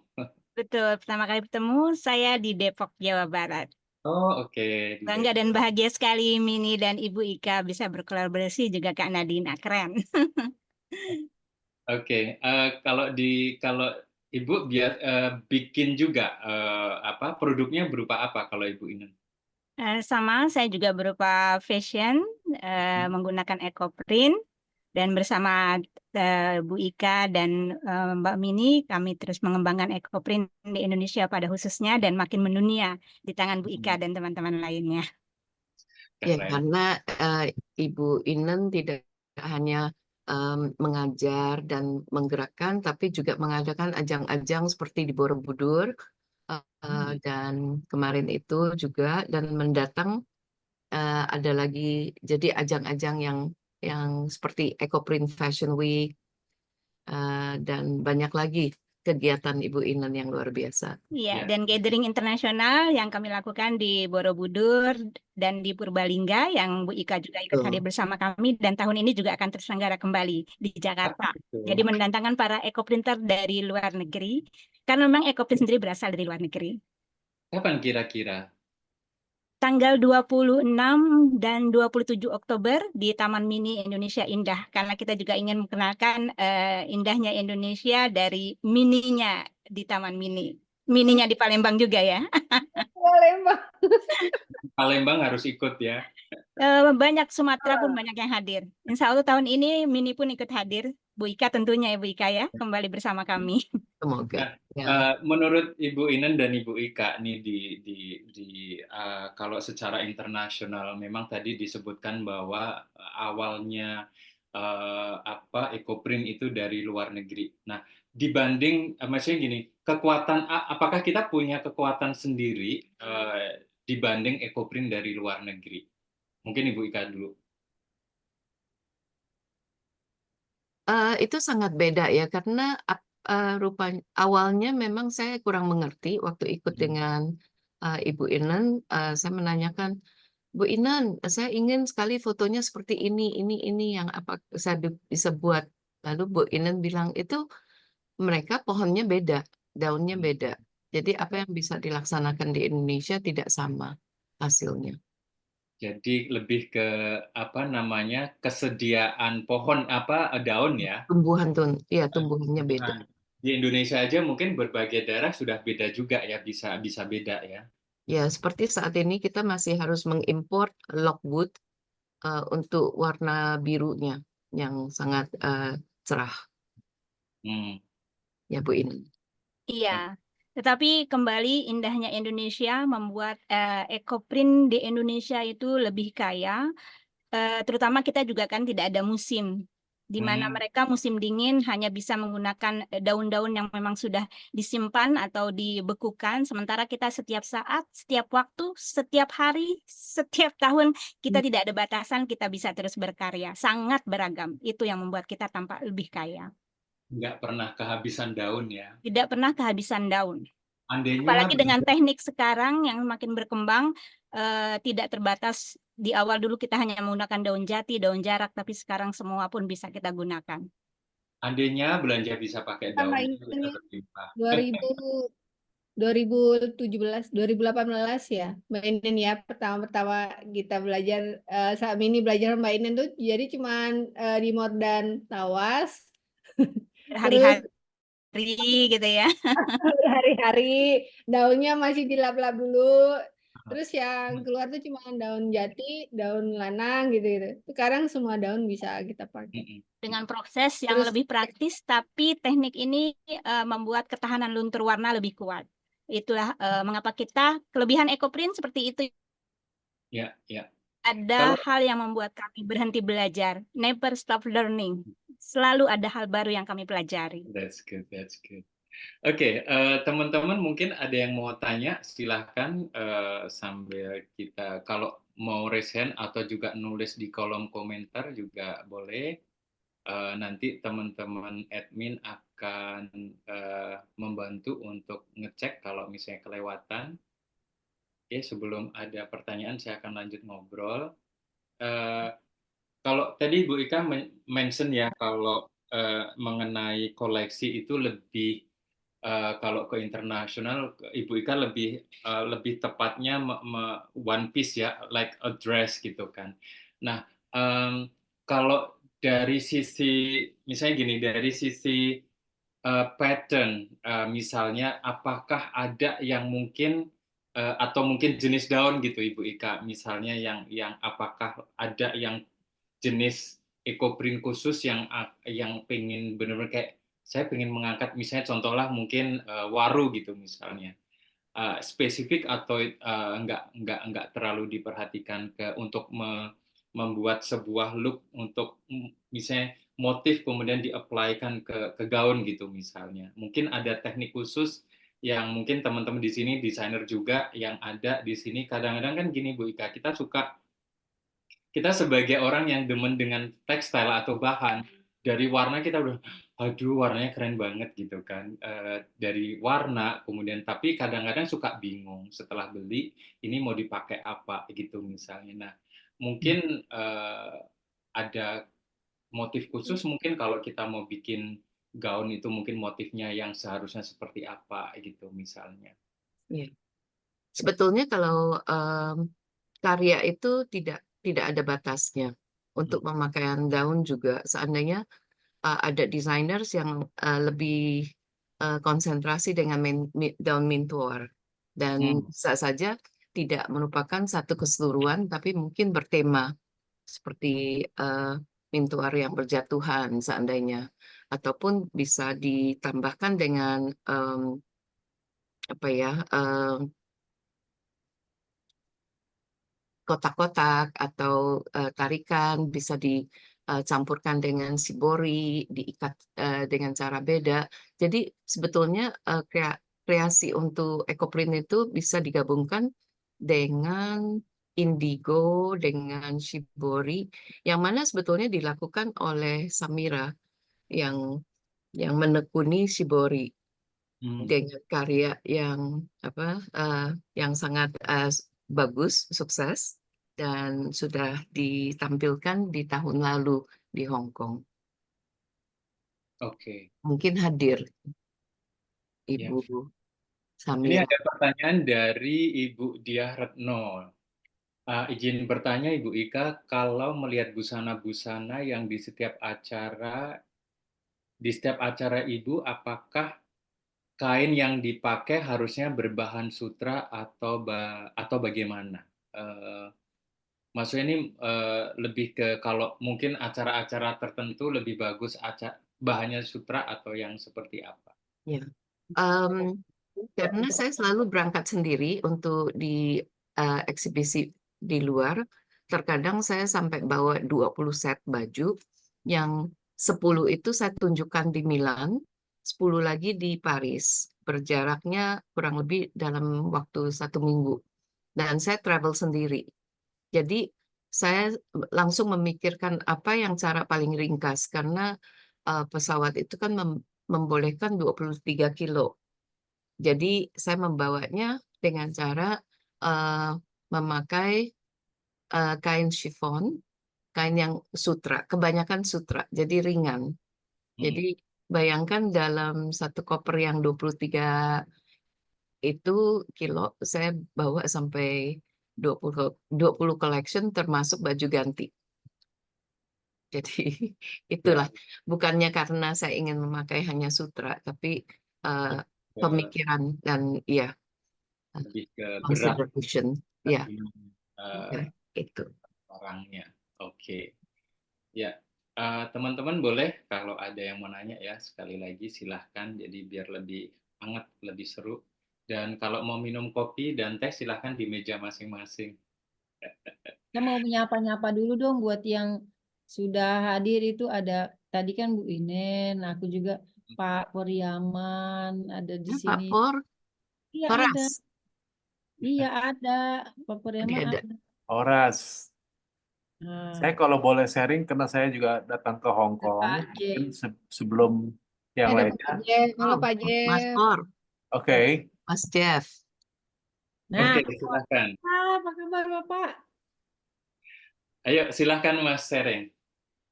Betul, pertama kali bertemu saya di Depok, Jawa Barat. Oh oke, di Bangga dan Depok. bahagia sekali Mini dan Ibu Ika bisa berkolaborasi, juga Kak Nadina, keren. Oke, kalau Ibu bikin juga produknya berupa apa kalau Ibu ini? Sama, saya juga berupa fashion, menggunakan ekoprint, dan bersama Bu Ika dan Mbak Mini, kami terus mengembangkan ekoprint di Indonesia pada khususnya dan makin mendunia di tangan Bu Ika dan teman-teman lainnya. Ya, Keren. karena Ibu Inen tidak hanya mengajar dan menggerakkan, tapi juga mengadakan ajang-ajang seperti di Borobudur, dan kemarin itu juga, dan mendatang ada lagi jadi ajang-ajang yang seperti Ekoprint Fashion Week, dan banyak lagi kegiatan Ibu Inen yang luar biasa. Iya, Ya. dan gathering internasional yang kami lakukan di Borobudur dan di Purbalingga yang Bu Ika juga ikut hadir bersama kami, dan tahun ini juga akan terselenggara kembali di Jakarta. Jadi mendatangkan para ekoprinter dari luar negeri, karena memang ekoprint sendiri berasal dari luar negeri. Kapan kira-kira? Tanggal 26 dan 27 Oktober di Taman Mini Indonesia Indah, karena kita juga ingin mengenalkan indahnya Indonesia dari mininya di Taman Mini. Mininya di Palembang juga ya. Palembang. Palembang harus ikut ya. Banyak, Sumatera pun banyak yang hadir. Insya Allah tahun ini Mini pun ikut hadir. Bu Ika tentunya ya Bu Ika ya, kembali bersama kami. Semoga. Menurut Ibu Inen dan Ibu Ika nih kalau secara internasional memang tadi disebutkan bahwa awalnya ekoprint itu dari luar negeri. Nah, dibanding maksudnya gini, apakah kita punya kekuatan sendiri dibanding ekoprint dari luar negeri? Mungkin Ibu Ika dulu. Itu sangat beda ya, karena rupanya awalnya memang saya kurang mengerti waktu ikut dengan Ibu Inen. Saya menanyakan, Bu Inen, saya ingin sekali fotonya seperti ini yang apa saya bisa buat. Lalu Bu Inen bilang itu mereka pohonnya beda, daunnya beda. Jadi apa yang bisa dilaksanakan di Indonesia tidak sama hasilnya. Jadi lebih ke apa namanya kesediaan pohon daun ya. Tumbuhan tuh, ya tumbuhannya beda. Di Indonesia aja mungkin berbagai daerah sudah beda juga ya, bisa beda ya. Ya, seperti saat ini kita masih harus mengimpor lockwood untuk warna birunya yang sangat cerah. Ya, Bu Inen. Iya, tetapi kembali indahnya Indonesia membuat ekoprint di Indonesia itu lebih kaya, terutama kita juga kan tidak ada musim, di mana mereka musim dingin hanya bisa menggunakan daun-daun yang memang sudah disimpan atau dibekukan, sementara kita setiap saat, setiap waktu, setiap hari, setiap tahun kita tidak ada batasan, kita bisa terus berkarya, sangat beragam. Itu yang membuat kita tampak lebih kaya. Nggak pernah kehabisan daun ya. Tidak pernah kehabisan daun. Andainya Apalagi dengan teknik sekarang yang makin berkembang, tidak terbatas. Di awal dulu kita hanya menggunakan daun jati, daun jarak, tapi sekarang semua pun bisa kita gunakan. Andainya belanja bisa pakai daun Sama itu ini bisa berlimpah. 2018 ya Mbak Inen ya, pertama-tama kita belajar saat ini belajar Mbak Inen tuh jadi cuman di Mordan Tawas terus Hari-hari gitu ya. hari-hari daunnya masih dilap-lap dulu, terus yang keluar tuh cuma daun jati, daun lanang gitu. Sekarang semua daun bisa kita pakai. Dengan proses yang Terus lebih praktis, tapi teknik ini membuat ketahanan luntur warna lebih kuat. Itulah mengapa kita kelebihan ekoprint seperti itu. Ya, ya. Ada hal yang membuat kami berhenti belajar. Never stop learning. Selalu ada hal baru yang kami pelajari. That's good, that's good. Oke, teman-teman mungkin ada yang mau tanya, silahkan sambil kita, kalau mau raise hand atau juga nulis di kolom komentar juga boleh. Nanti teman-teman admin akan membantu untuk ngecek kalau misalnya kelewatan. Oke, sebelum ada pertanyaan saya akan lanjut ngobrol. Kalau tadi Bu Ika mention ya, kalau mengenai koleksi itu lebih kalau ke internasional, Ibu Ika lebih tepatnya one piece ya, like a dress gitu kan. Nah, kalau dari sisi misalnya gini, dari sisi pattern, misalnya apakah ada yang mungkin atau mungkin jenis daun gitu Ibu Ika, misalnya yang apakah ada yang jenis ekoprint khusus yang pengen benar-benar kayak saya pengen mengangkat, misalnya contohlah mungkin waru gitu misalnya, spesifik atau nggak terlalu diperhatikan untuk membuat sebuah look untuk misalnya motif kemudian di-apply-kan ke gaun gitu misalnya. Mungkin ada teknik khusus yang mungkin teman-teman di sini desainer juga yang ada di sini. Kadang-kadang kan gini Bu Ika, kita sebagai orang yang demen dengan tekstil atau bahan, dari warna kita udah, aduh warnanya keren banget gitu kan. Dari warna, kemudian tapi kadang-kadang suka bingung setelah beli, ini mau dipakai apa gitu misalnya. Nah, mungkin ada motif khusus mungkin kalau kita mau bikin gaun itu mungkin motifnya yang seharusnya seperti apa gitu misalnya. Ya. Sebetulnya kalau karya itu tidak ada batasnya. Untuk pemakaian daun juga, seandainya ada designers yang lebih konsentrasi dengan daun mintuar, dan bisa saja tidak merupakan satu keseluruhan, tapi mungkin bertema seperti mintuar yang berjatuhan seandainya, ataupun bisa ditambahkan dengan apa ya, kotak-kotak atau tarikan, bisa campurkan dengan shibori, diikat dengan cara beda. Jadi sebetulnya kreasi untuk ekoprint itu bisa digabungkan dengan indigo, dengan shibori, yang mana sebetulnya dilakukan oleh Samira yang menekuni shibori dengan karya yang sangat bagus, sukses, dan sudah ditampilkan di tahun lalu di Hong Kong. Oke. Mungkin hadir Ya. Ibu Ini Samira. ada pertanyaan dari Ibu Diah Retno. Izin bertanya Ibu Ika, kalau melihat busana-busana yang di setiap acara Ibu, apakah kain yang dipakai harusnya berbahan sutra atau bagaimana? Maksudnya ini lebih ke kalau mungkin acara-acara tertentu lebih bagus bahannya sutra atau yang seperti apa? Ya. Karena saya selalu berangkat sendiri untuk di eksibisi di luar, terkadang saya sampai bawa 20 set baju, yang 10 itu saya tunjukkan di Milan, 10 lagi di Paris. Berjaraknya kurang lebih dalam waktu 1 minggu. Dan saya travel sendiri. Jadi saya langsung memikirkan apa yang cara paling ringkas, karena pesawat itu kan membolehkan 23 kilo. Jadi saya membawanya dengan cara memakai kain chiffon, kain yang sutra, kebanyakan sutra, jadi ringan. Jadi bayangkan dalam satu koper yang 23 itu kilo, saya bawa sampai 20 collection termasuk baju ganti. Jadi itulah, bukannya karena saya ingin memakai hanya sutra, tapi pemikiran dan ya Lebih ke berat consideration, ya itu. orangnya. Oke. Ya, teman-teman boleh kalau ada yang mau nanya ya, sekali lagi silahkan, jadi biar lebih hangat, lebih seru. Dan kalau mau minum kopi dan teh silahkan di meja masing-masing. Saya mau menyapa-nyapa dulu dong buat yang sudah hadir. Itu ada tadi kan Bu Inen, aku juga Pak Puryaman ada di Pak sini. Por, Iya ada. Horas. Iya ada. Pak Puryaman Ada. ada. Horas. Saya kalau boleh sharing, karena saya juga datang ke Hong Kong, Pak J. mungkin sebelum yang Ada lainnya. Pak Jeff. Halo Pak Mas Jeff. Por, Oke. Mas Jeff. Nah, Oke, silahkan. apa kabar Bapak? Ayo, silahkan Mas sharing.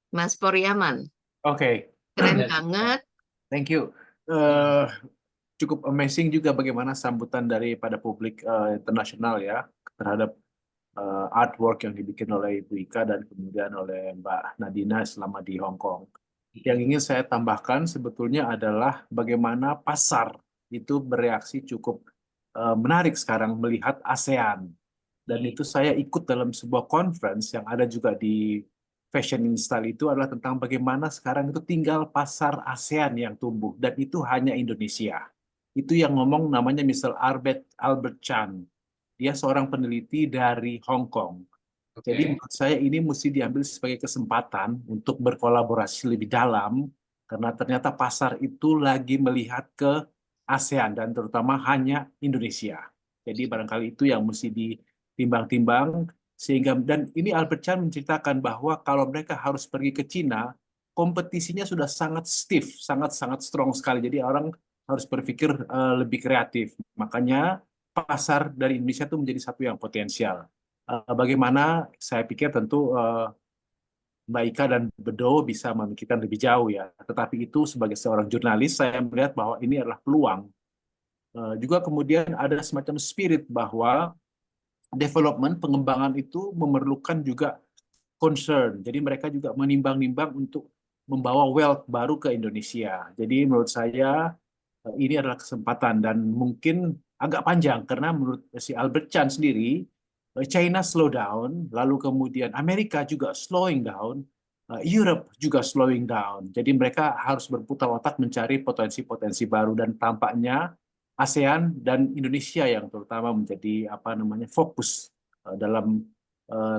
Mas Puryaman. Oke. Keren banget. Thank you. Cukup amazing juga bagaimana sambutan daripada publik internasional ya terhadap artwork yang dibikin oleh Ibu Ika dan kemudian oleh Mbak Nadina selama di Hong Kong. Yang ingin saya tambahkan sebetulnya adalah bagaimana pasar itu bereaksi cukup menarik sekarang melihat ASEAN. Dan itu saya ikut dalam sebuah conference yang ada juga di Fashion in Style, itu adalah tentang bagaimana sekarang itu tinggal pasar ASEAN yang tumbuh, dan itu hanya Indonesia. Itu yang ngomong namanya Mr. Albert Chan. Dia seorang peneliti dari Hong Kong. Jadi menurut saya ini mesti diambil sebagai kesempatan untuk berkolaborasi lebih dalam, karena ternyata pasar itu lagi melihat ke ASEAN dan terutama hanya Indonesia. Jadi barangkali itu yang mesti ditimbang-timbang, sehingga, dan ini Albert Chan menceritakan bahwa kalau mereka harus pergi ke Cina, kompetisinya sudah sangat stiff, sangat-sangat strong sekali. Jadi orang harus berpikir lebih kreatif. Makanya pasar dari Indonesia itu menjadi satu yang potensial. Bagaimana saya pikir tentu Mbak Ika dan Bedo bisa memikirkan lebih jauh ya. Tetapi itu sebagai seorang jurnalis saya melihat bahwa ini adalah peluang. Juga kemudian ada semacam spirit bahwa development, pengembangan itu memerlukan juga concern. Jadi mereka juga menimbang-nimbang untuk membawa wealth baru ke Indonesia. Jadi menurut saya ini adalah kesempatan dan mungkin agak panjang karena menurut si Albert Chan sendiri, China slow down, lalu kemudian Amerika juga slowing down, Europe juga slowing down. Jadi mereka harus berputar otak mencari potensi-potensi baru, dan tampaknya ASEAN dan Indonesia yang terutama menjadi fokus dalam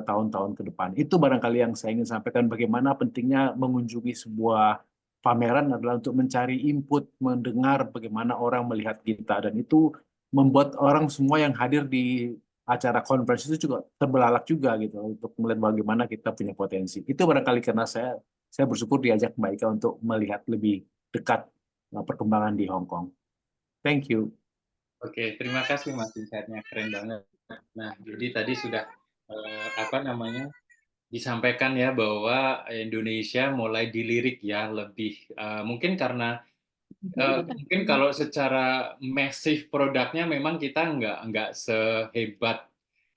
tahun-tahun ke depan. Itu barangkali yang saya ingin sampaikan, bagaimana pentingnya mengunjungi sebuah pameran adalah untuk mencari input, mendengar bagaimana orang melihat kita, dan itu membuat orang semua yang hadir di acara konferensi itu juga terbelalak juga gitu untuk melihat bagaimana kita punya potensi. Itu barangkali karena saya bersyukur diajak Mbak Ika untuk melihat lebih dekat perkembangan di Hong Kong. Thank you. Oke, terima kasih Mas, insight-nya keren banget. Nah, jadi tadi sudah disampaikan ya bahwa Indonesia mulai dilirik ya lebih mungkin karena mungkin kalau secara massive produknya memang kita nggak sehebat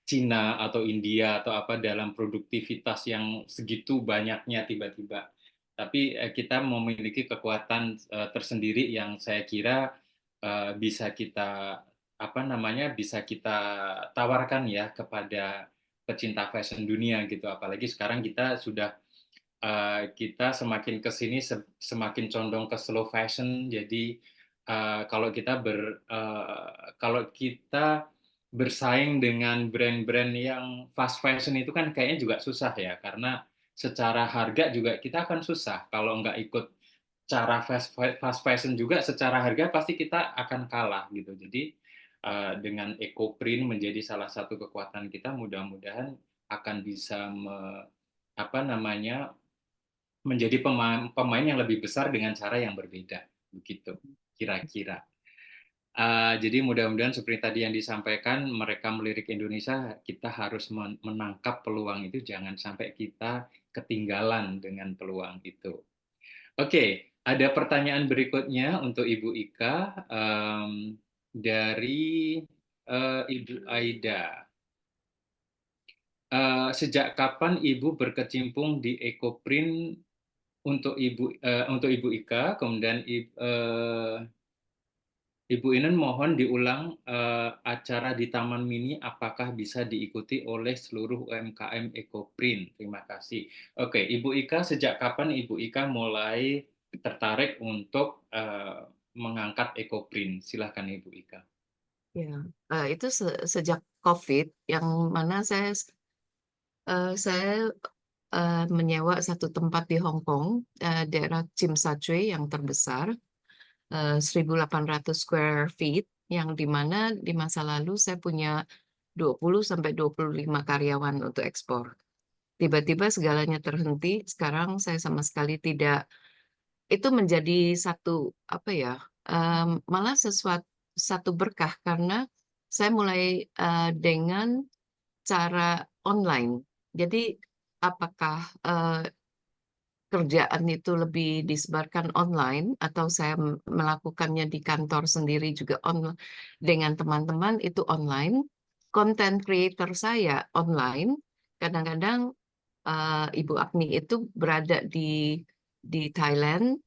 Cina atau India atau apa dalam produktivitas yang segitu banyaknya tiba-tiba. Tapi kita memiliki kekuatan tersendiri yang saya kira bisa kita bisa kita tawarkan ya kepada pecinta fashion dunia gitu. Apalagi sekarang kita sudah kita semakin ke sini semakin condong ke slow fashion. Jadi kalau kita bersaing dengan brand-brand yang fast fashion itu kan kayaknya juga susah ya, karena secara harga juga kita akan susah kalau nggak ikut cara fast fashion juga, secara harga pasti kita akan kalah gitu. Jadi dengan EcoPrint menjadi salah satu kekuatan kita, mudah-mudahan akan bisa menjadi pemain yang lebih besar dengan cara yang berbeda, begitu kira-kira. Jadi mudah-mudahan seperti tadi yang disampaikan, mereka melirik Indonesia, kita harus menangkap peluang itu, jangan sampai kita ketinggalan dengan peluang itu. Oke, ada pertanyaan berikutnya untuk Ibu Ika dari Ibu Aida. Sejak kapan Ibu berkecimpung di EcoPrint untuk Ibu Ika, kemudian Ibu Inen mohon diulang acara di Taman Mini apakah bisa diikuti oleh seluruh UMKM EcoPrint. Terima kasih. Oke, Ibu Ika, sejak kapan Ibu Ika mulai tertarik untuk mengangkat EcoPrint? Silakan Ibu Ika. Ya, itu sejak COVID, yang mana saya menyewa satu tempat di Hong Kong, daerah Tsim Sha Tsui yang terbesar, 1.800 square feet, yang dimana di masa lalu saya punya 20-25 karyawan untuk ekspor. Tiba-tiba segalanya terhenti, sekarang saya sama sekali tidak, itu menjadi satu, malah satu berkah, karena saya mulai dengan cara online. Jadi apakah kerjaan itu lebih disebarkan online atau saya melakukannya di kantor sendiri juga dengan teman-teman itu online. Content creator saya online. Kadang-kadang Ibu Agni itu berada di Thailand,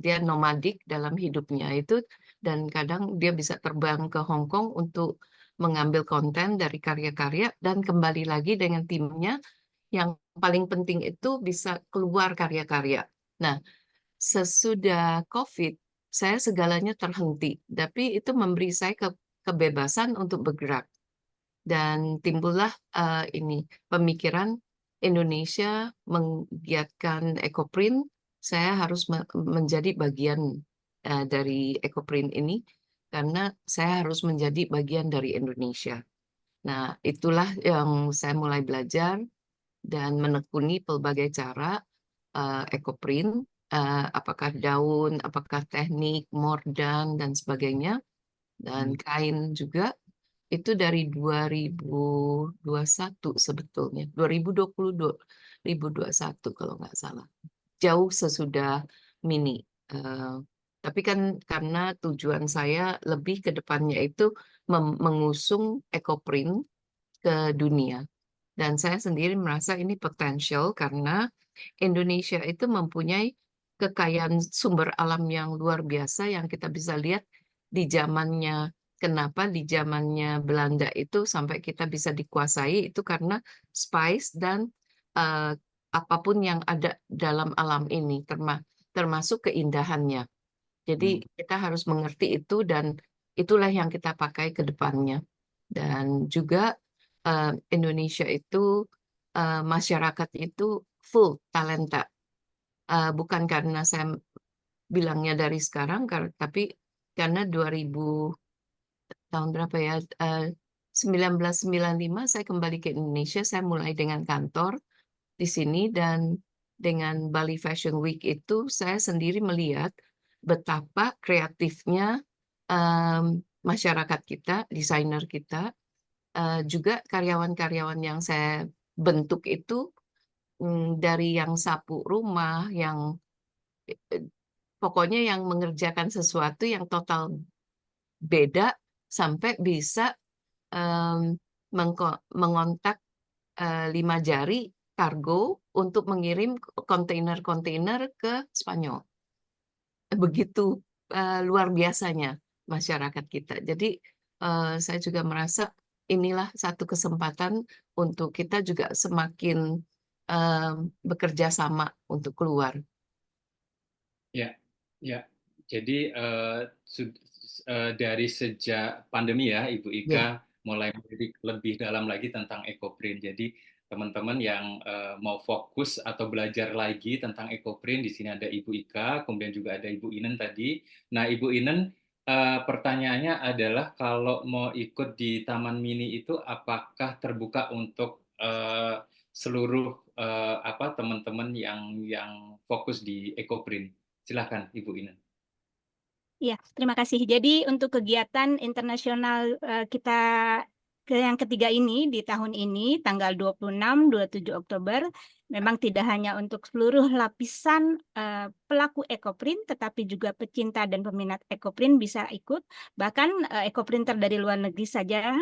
dia nomadik dalam hidupnya itu, dan kadang dia bisa terbang ke Hong Kong untuk mengambil konten dari karya-karya dan kembali lagi dengan timnya. Yang paling penting itu bisa keluar karya-karya. Nah, sesudah COVID, saya segalanya terhenti, tapi itu memberi saya kebebasan untuk bergerak. Dan timbullah pemikiran Indonesia menggiatkan EcoPrint, saya harus menjadi bagian dari EcoPrint ini, karena saya harus menjadi bagian dari Indonesia. Nah, itulah yang saya mulai belajar dan menekuni pelbagai cara EcoPrint, apakah daun, apakah teknik, mordan, dan sebagainya, dan kain juga. Itu dari 2021 sebetulnya, 2021 kalau nggak salah, jauh sesudah Mini. Tapi kan karena tujuan saya lebih ke depannya itu mengusung EcoPrint ke dunia. Dan saya sendiri merasa ini potensial karena Indonesia itu mempunyai kekayaan sumber alam yang luar biasa yang kita bisa lihat di zamannya. Kenapa di zamannya Belanda itu sampai kita bisa dikuasai itu karena spice dan apapun yang ada dalam alam ini, termasuk keindahannya. Jadi kita harus mengerti itu, dan itulah yang kita pakai ke depannya. Dan juga Indonesia itu masyarakat itu full talenta. Bukan karena saya bilangnya dari sekarang, tapi karena 2000 tahun berapa ya? 1995 saya kembali ke Indonesia, saya mulai dengan kantor di sini dan dengan Bali Fashion Week itu saya sendiri melihat betapa kreatifnya masyarakat kita, desainer kita, juga karyawan-karyawan yang saya bentuk itu dari yang sapu rumah, yang pokoknya yang mengerjakan sesuatu yang total beda sampai bisa mengontak 5 jari kargo untuk mengirim kontainer-kontainer ke Spanyol. Begitu luar biasanya masyarakat kita. Jadi saya juga merasa inilah satu kesempatan untuk kita juga semakin bekerja sama untuk keluar. Ya, ya. Jadi dari sejak pandemi ya, Ibu Ika mulai lebih dalam lagi tentang EcoPrint. Jadi teman-teman yang mau fokus atau belajar lagi tentang EcoPrint, di sini ada Ibu Ika, kemudian juga ada Ibu Inen tadi. Nah, Ibu Inen, pertanyaannya adalah kalau mau ikut di Taman Mini itu, apakah terbuka untuk seluruh teman-teman yang fokus di EcoPrint? Silakan, Ibu Inen. Ya, terima kasih. Jadi untuk kegiatan internasional kita yang ketiga ini di tahun ini tanggal 26-27 Oktober memang tidak hanya untuk seluruh lapisan pelaku EcoPrint, tetapi juga pecinta dan peminat EcoPrint bisa ikut. Bahkan EcoPrinter dari luar negeri saja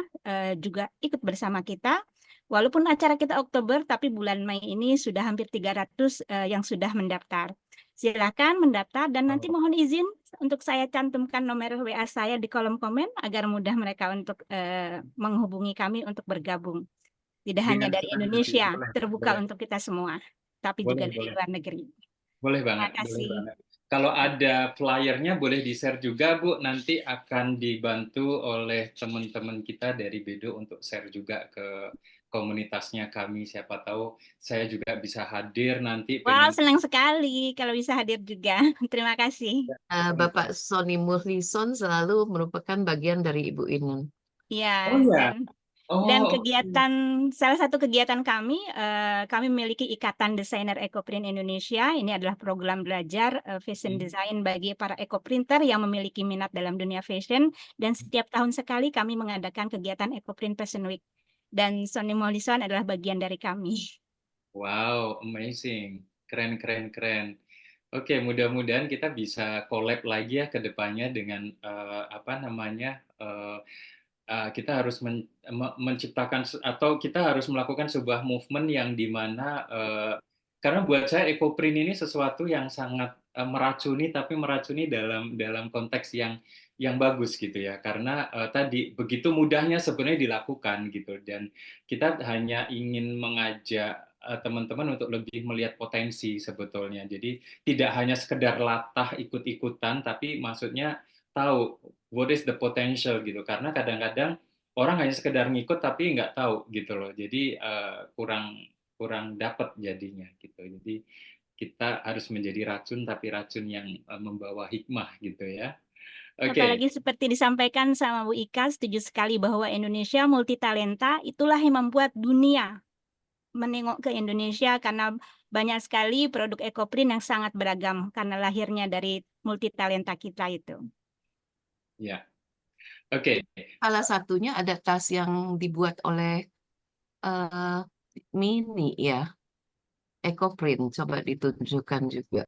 juga ikut bersama kita. Walaupun acara kita Oktober, tapi bulan Mei ini sudah hampir 300 yang sudah mendaftar. Silakan mendaftar dan nanti mohon izin untuk saya cantumkan nomor WA saya di kolom komen agar mudah mereka untuk menghubungi kami untuk bergabung. Tidak hanya dari Indonesia, terbuka untuk kita semua, tapi juga dari luar negeri. Boleh banget. Terima kasih. Boleh banget. Kalau ada flyernya boleh di-share juga, Bu. Nanti akan dibantu oleh teman-teman kita dari Bedo untuk share juga ke komunitasnya kami. Siapa tahu saya juga bisa hadir nanti. Wow, senang sekali kalau bisa hadir juga. Terima kasih. Bapak Sony Murlison selalu merupakan bagian dari Ibu Inen. Ya, oh, ya. Dan kegiatan salah satu kegiatan kami memiliki Ikatan Desainer EcoPrint Indonesia. Ini adalah program belajar fashion design bagi para EcoPrinter yang memiliki minat dalam dunia fashion. Dan setiap tahun sekali kami mengadakan kegiatan EcoPrint Fashion Week. Dan Sony Murlison adalah bagian dari kami. Wow, amazing. Keren, keren, keren. Oke, mudah-mudahan kita bisa collab lagi ya ke depannya dengan kita harus menciptakan atau kita harus melakukan sebuah movement yang dimana karena buat saya EcoPrint ini sesuatu yang sangat meracuni, tapi meracuni dalam konteks yang bagus gitu ya, karena tadi begitu mudahnya sebenarnya dilakukan gitu, dan kita hanya ingin mengajak teman-teman untuk lebih melihat potensi sebetulnya. Jadi tidak hanya sekedar latah ikut-ikutan, tapi maksudnya tahu what is the potential gitu, karena kadang-kadang orang hanya sekedar ngikut tapi nggak tahu gitu loh, jadi kurang dapat jadinya gitu. Jadi kita harus menjadi racun, tapi racun yang membawa hikmah gitu ya. Apalagi seperti disampaikan sama Bu Ika, setuju sekali bahwa Indonesia multitalenta, itulah yang membuat dunia menengok ke Indonesia karena banyak sekali produk EcoPrint yang sangat beragam karena lahirnya dari multitalenta kita itu. Ya, oke. Salah satunya ada tas yang dibuat oleh Mini ya, EcoPrint. Coba ditunjukkan juga.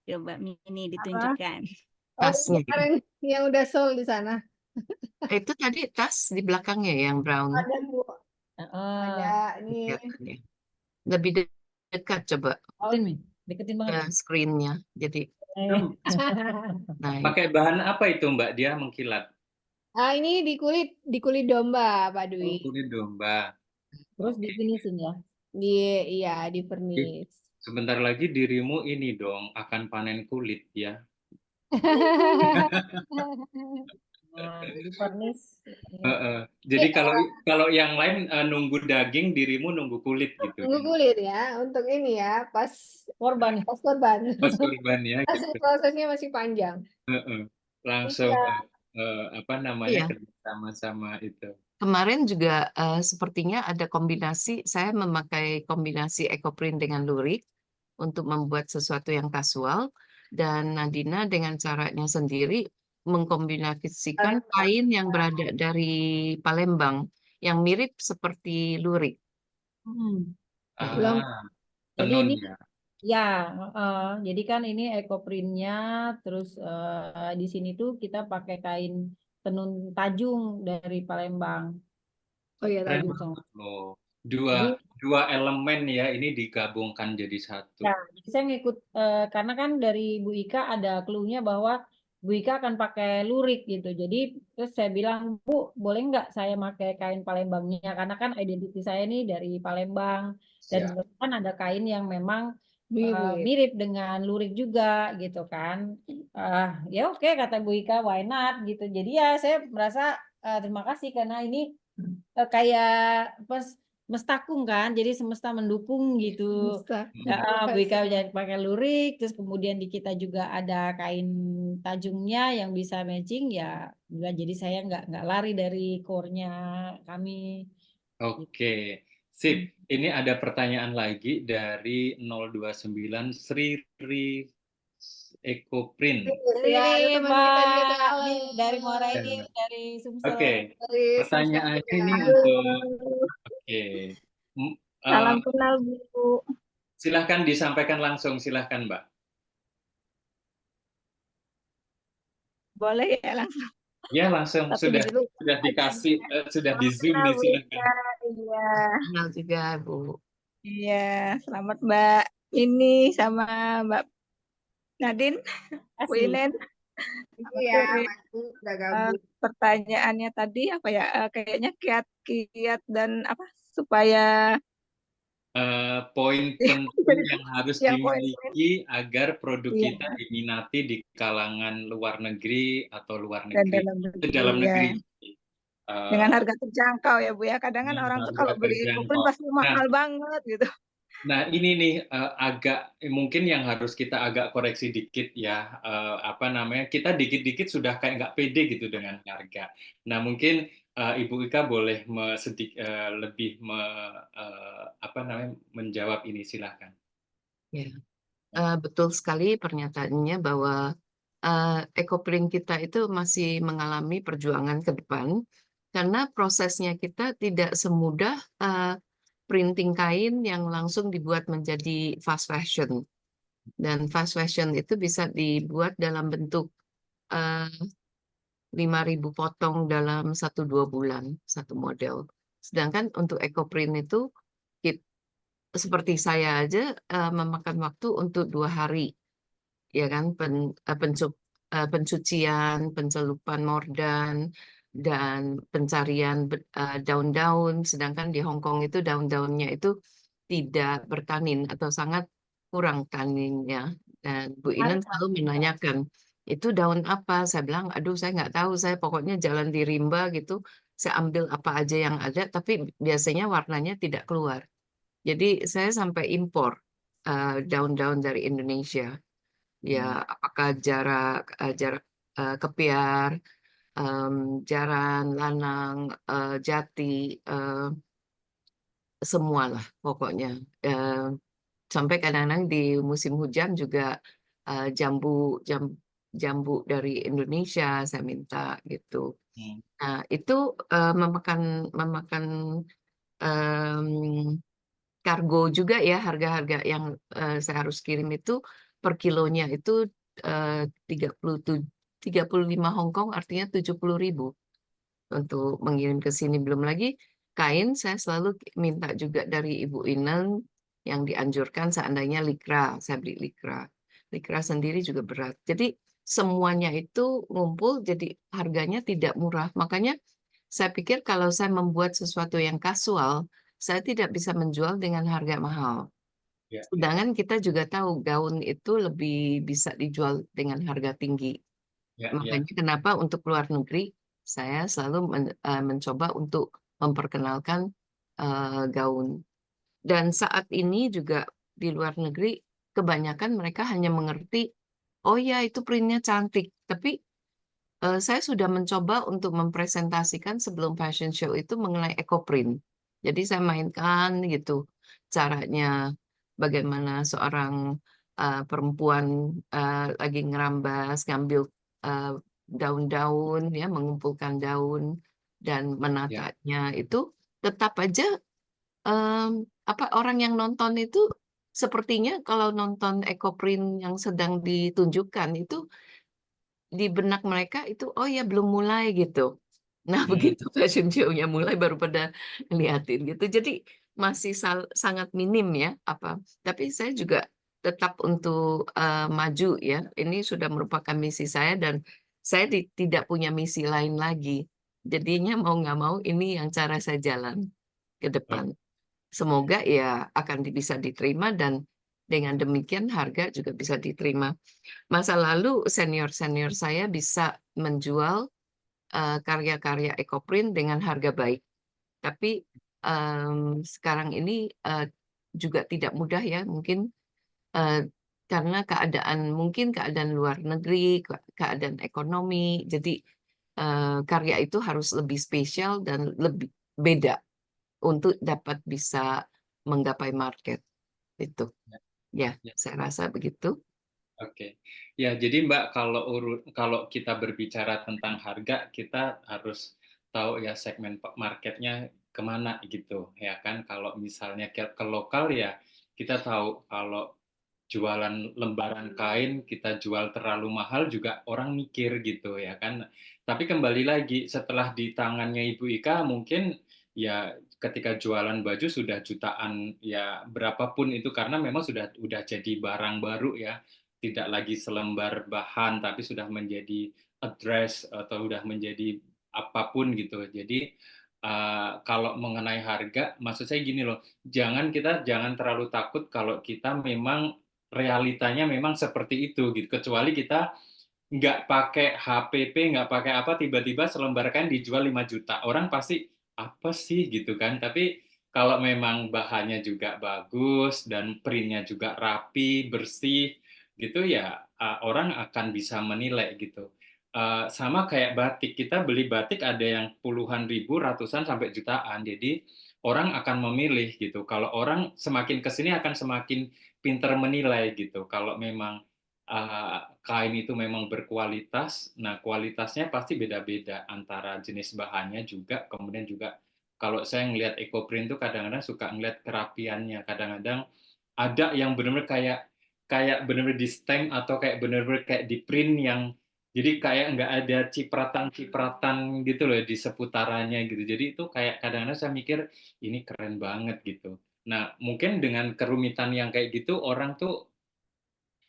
Coba Mini ditunjukkan. Tasnya. Kemarin yang udah sold di sana. Itu tadi tas di belakangnya yang brown. Ada Bu. Ada ini. Lebih dekat coba. Deketin banget. Screen-nya. Jadi pakai bahan apa itu Mbak, dia mengkilat? Ini di kulit domba, Pak Dwi. Kulit domba. Terus di finishing ya? Di furnish. Sebentar lagi dirimu ini dong akan panen kulit ya. Nah, di furnish Jadi kalau yang lain nunggu daging, dirimu nunggu kulit gitu Nunggu kan? kulit ya, untuk ini ya, pas Korban. korban. Pas kurban ya Masih gitu. prosesnya masih panjang. Langsung Iya. apa namanya Iya. kerjasama itu. Kemarin juga sepertinya ada kombinasi, saya memakai kombinasi ekoprint dengan lurik untuk membuat sesuatu yang kasual, dan Nadina dengan caranya sendiri mengkombinasikan kain yang berada dari Palembang yang mirip seperti lurik. Belum. Jadi Tenun ini ya. ya, jadi kan ini ekoprintnya, terus di sini tuh kita pakai kain tenun tajung dari Palembang. Oh iya, Keren tadi. banget loh. Jadi Dua elemen ya ini digabungkan jadi satu. ya, jadi saya ngikut karena kan dari Bu Ika ada clue-nya bahwa Bu Ika akan pakai lurik gitu. Jadi terus saya bilang, Bu, boleh nggak saya pakai kain Palembangnya? Karena kan identitas saya ini dari Palembang dan Siap. kan ada kain yang memang Mirip. mirip dengan lurik juga gitu kan. Ya oke kata Bu Ika, why not gitu. Jadi ya saya merasa terima kasih karena ini kayak pas mestakung kan, jadi semesta mendukung gitu. Bisa. Bu Ika jadi pakai lurik, terus kemudian di kita juga ada kain tajungnya yang bisa matching ya. Jadi saya nggak lari dari core-nya kami. Oke, sip. Ini ada pertanyaan lagi dari 029 Sri Ekoprint. Ya, ada teman kita juga Mbak halo. dari Muara ini, dari Sumsel. Oke, Dari pertanyaannya Sumsel ini juga. untuk Salam kenal Bu. silahkan disampaikan langsung, silahkan Mbak. Boleh ya langsung. Ya langsung Tapi sudah dulu dikasih sudah di salam Zoom kenal nih, Bu silahkan. Ika. Iya. Kenal juga, Bu. Iya, selamat Mbak ini sama Mbak Nadine, Bu Asik. Inen. Iya, Mas udah gabung. Pertanyaannya tadi apa ya? Kayaknya kiat-kiat dan apa supaya Poin penting yang harus yang poin-poin dimiliki agar produk iya, kita diminati di kalangan luar negeri atau luar dan negeri, dalam ya. negeri. Dengan harga terjangkau ya Bu ya. Kadang kan Dengan orang tuh harga kalau beli ekoprint terjangkau. pasti mahal banget gitu. Nah, ini nih agak mungkin yang harus kita agak koreksi dikit ya. Apa namanya? Kita dikit-dikit sudah kayak nggak pede gitu dengan harga. Nah, mungkin Ibu Ika boleh lebih apa namanya menjawab ini, silahkan. Ya, betul sekali pernyataannya bahwa ekoprint kita itu masih mengalami perjuangan ke depan karena prosesnya kita tidak semudah printing kain yang langsung dibuat menjadi fast fashion. Dan fast fashion itu bisa dibuat dalam bentuk 5.000 potong dalam 1-2 bulan, satu model. Sedangkan untuk ekoprint itu seperti saya aja memakan waktu untuk 2 hari, ya kan, pencucian, pencelupan mordan, dan pencarian daun-daun. Sedangkan di Hong Kong itu daun-daunnya itu tidak bertanin atau sangat kurang taninnya. Dan Bu Inen selalu menanyakan, itu daun apa? Saya bilang, aduh saya nggak tahu, saya pokoknya jalan di rimba gitu, saya ambil apa aja yang ada, tapi biasanya warnanya tidak keluar. Jadi saya sampai impor daun-daun dari Indonesia. Ya, apakah jarak kepiar, jaran, lanang, jati, semualah pokoknya. Sampai kadang-kadang di musim hujan juga jambu dari Indonesia saya minta gitu. Nah, itu memakan kargo juga ya, harga-harga yang saya harus kirim itu per kilonya itu 35 Hong Kong, artinya 70.000 untuk mengirim ke sini. Belum lagi kain, saya selalu minta juga dari Ibu Inen yang dianjurkan seandainya likra, saya beli likra. Likra sendiri juga berat. Jadi semuanya itu ngumpul, jadi harganya tidak murah. Makanya saya pikir kalau saya membuat sesuatu yang kasual, saya tidak bisa menjual dengan harga mahal. Sedangkan kita juga tahu gaun itu lebih bisa dijual dengan harga tinggi. Makanya kenapa untuk luar negeri saya selalu mencoba untuk memperkenalkan gaun. Dan saat ini juga di luar negeri kebanyakan mereka hanya mengerti, oh ya itu printnya cantik. Tapi saya sudah mencoba untuk mempresentasikan sebelum fashion show itu mengenai ecoprint. Jadi saya mainkan gitu caranya bagaimana seorang perempuan lagi ngerambas, ngambil daun-daun, ya mengumpulkan daun dan Ya, menatanya itu tetap aja apa orang yang nonton itu sepertinya kalau nonton ecoprint yang sedang ditunjukkan itu di benak mereka itu, oh ya belum mulai gitu. Nah hmm, begitu fashion show-nya mulai baru pada ngeliatin gitu. Jadi masih sangat minim ya apa. Tapi saya juga tetap untuk maju ya. Ini sudah merupakan misi saya dan saya tidak punya misi lain lagi. Jadinya mau nggak mau ini yang cara saya jalan ke oke, depan. Semoga ya akan bisa diterima dan dengan demikian harga juga bisa diterima. Masa lalu senior-senior saya bisa menjual karya-karya ekoprint dengan harga baik. Tapi sekarang ini juga tidak mudah ya, mungkin karena mungkin keadaan luar negeri, keadaan ekonomi, jadi karya itu harus lebih spesial dan lebih beda untuk dapat bisa menggapai market itu. Ya, ya. saya rasa begitu. Oke, ya jadi Mbak kalau kita berbicara tentang harga, kita harus tahu ya segmen marketnya kemana gitu, ya kan? Kalau misalnya ke lokal ya kita tahu kalau jualan lembaran kain kita jual terlalu mahal juga orang mikir gitu ya kan. Tapi kembali lagi setelah di tangannya Ibu Ika mungkin ya ketika jualan baju sudah jutaan ya berapapun itu karena memang sudah jadi barang baru ya, tidak lagi selembar bahan tapi sudah menjadi address atau sudah menjadi apapun gitu. Jadi kalau mengenai harga, maksud saya gini loh, kita jangan terlalu takut kalau kita memang realitanya memang seperti itu gitu. Kecuali kita nggak pakai HPP, nggak pakai apa, tiba-tiba selembar kain dijual 5 juta. Orang pasti apa sih gitu kan. Tapi kalau memang bahannya juga bagus dan printnya juga rapi, bersih gitu ya orang akan bisa menilai gitu. Sama kayak batik, kita beli batik ada yang puluhan ribu, ratusan sampai jutaan. Jadi orang akan memilih gitu. Kalau orang semakin kesini akan semakin pinter menilai gitu. Kalau memang kain itu memang berkualitas, nah kualitasnya pasti beda-beda antara jenis bahannya juga, kemudian juga kalau saya ngelihat ecoprint itu kadang-kadang suka ngelihat kerapiannya, kadang-kadang ada yang benar-benar kayak kayak benar-benar di stamp atau kayak benar-benar kayak di print yang jadi kayak nggak ada cipratan-cipratan gitu loh di seputarannya gitu. Jadi itu kayak kadang-kadang saya mikir ini keren banget gitu. Nah, mungkin dengan kerumitan yang kayak gitu orang tuh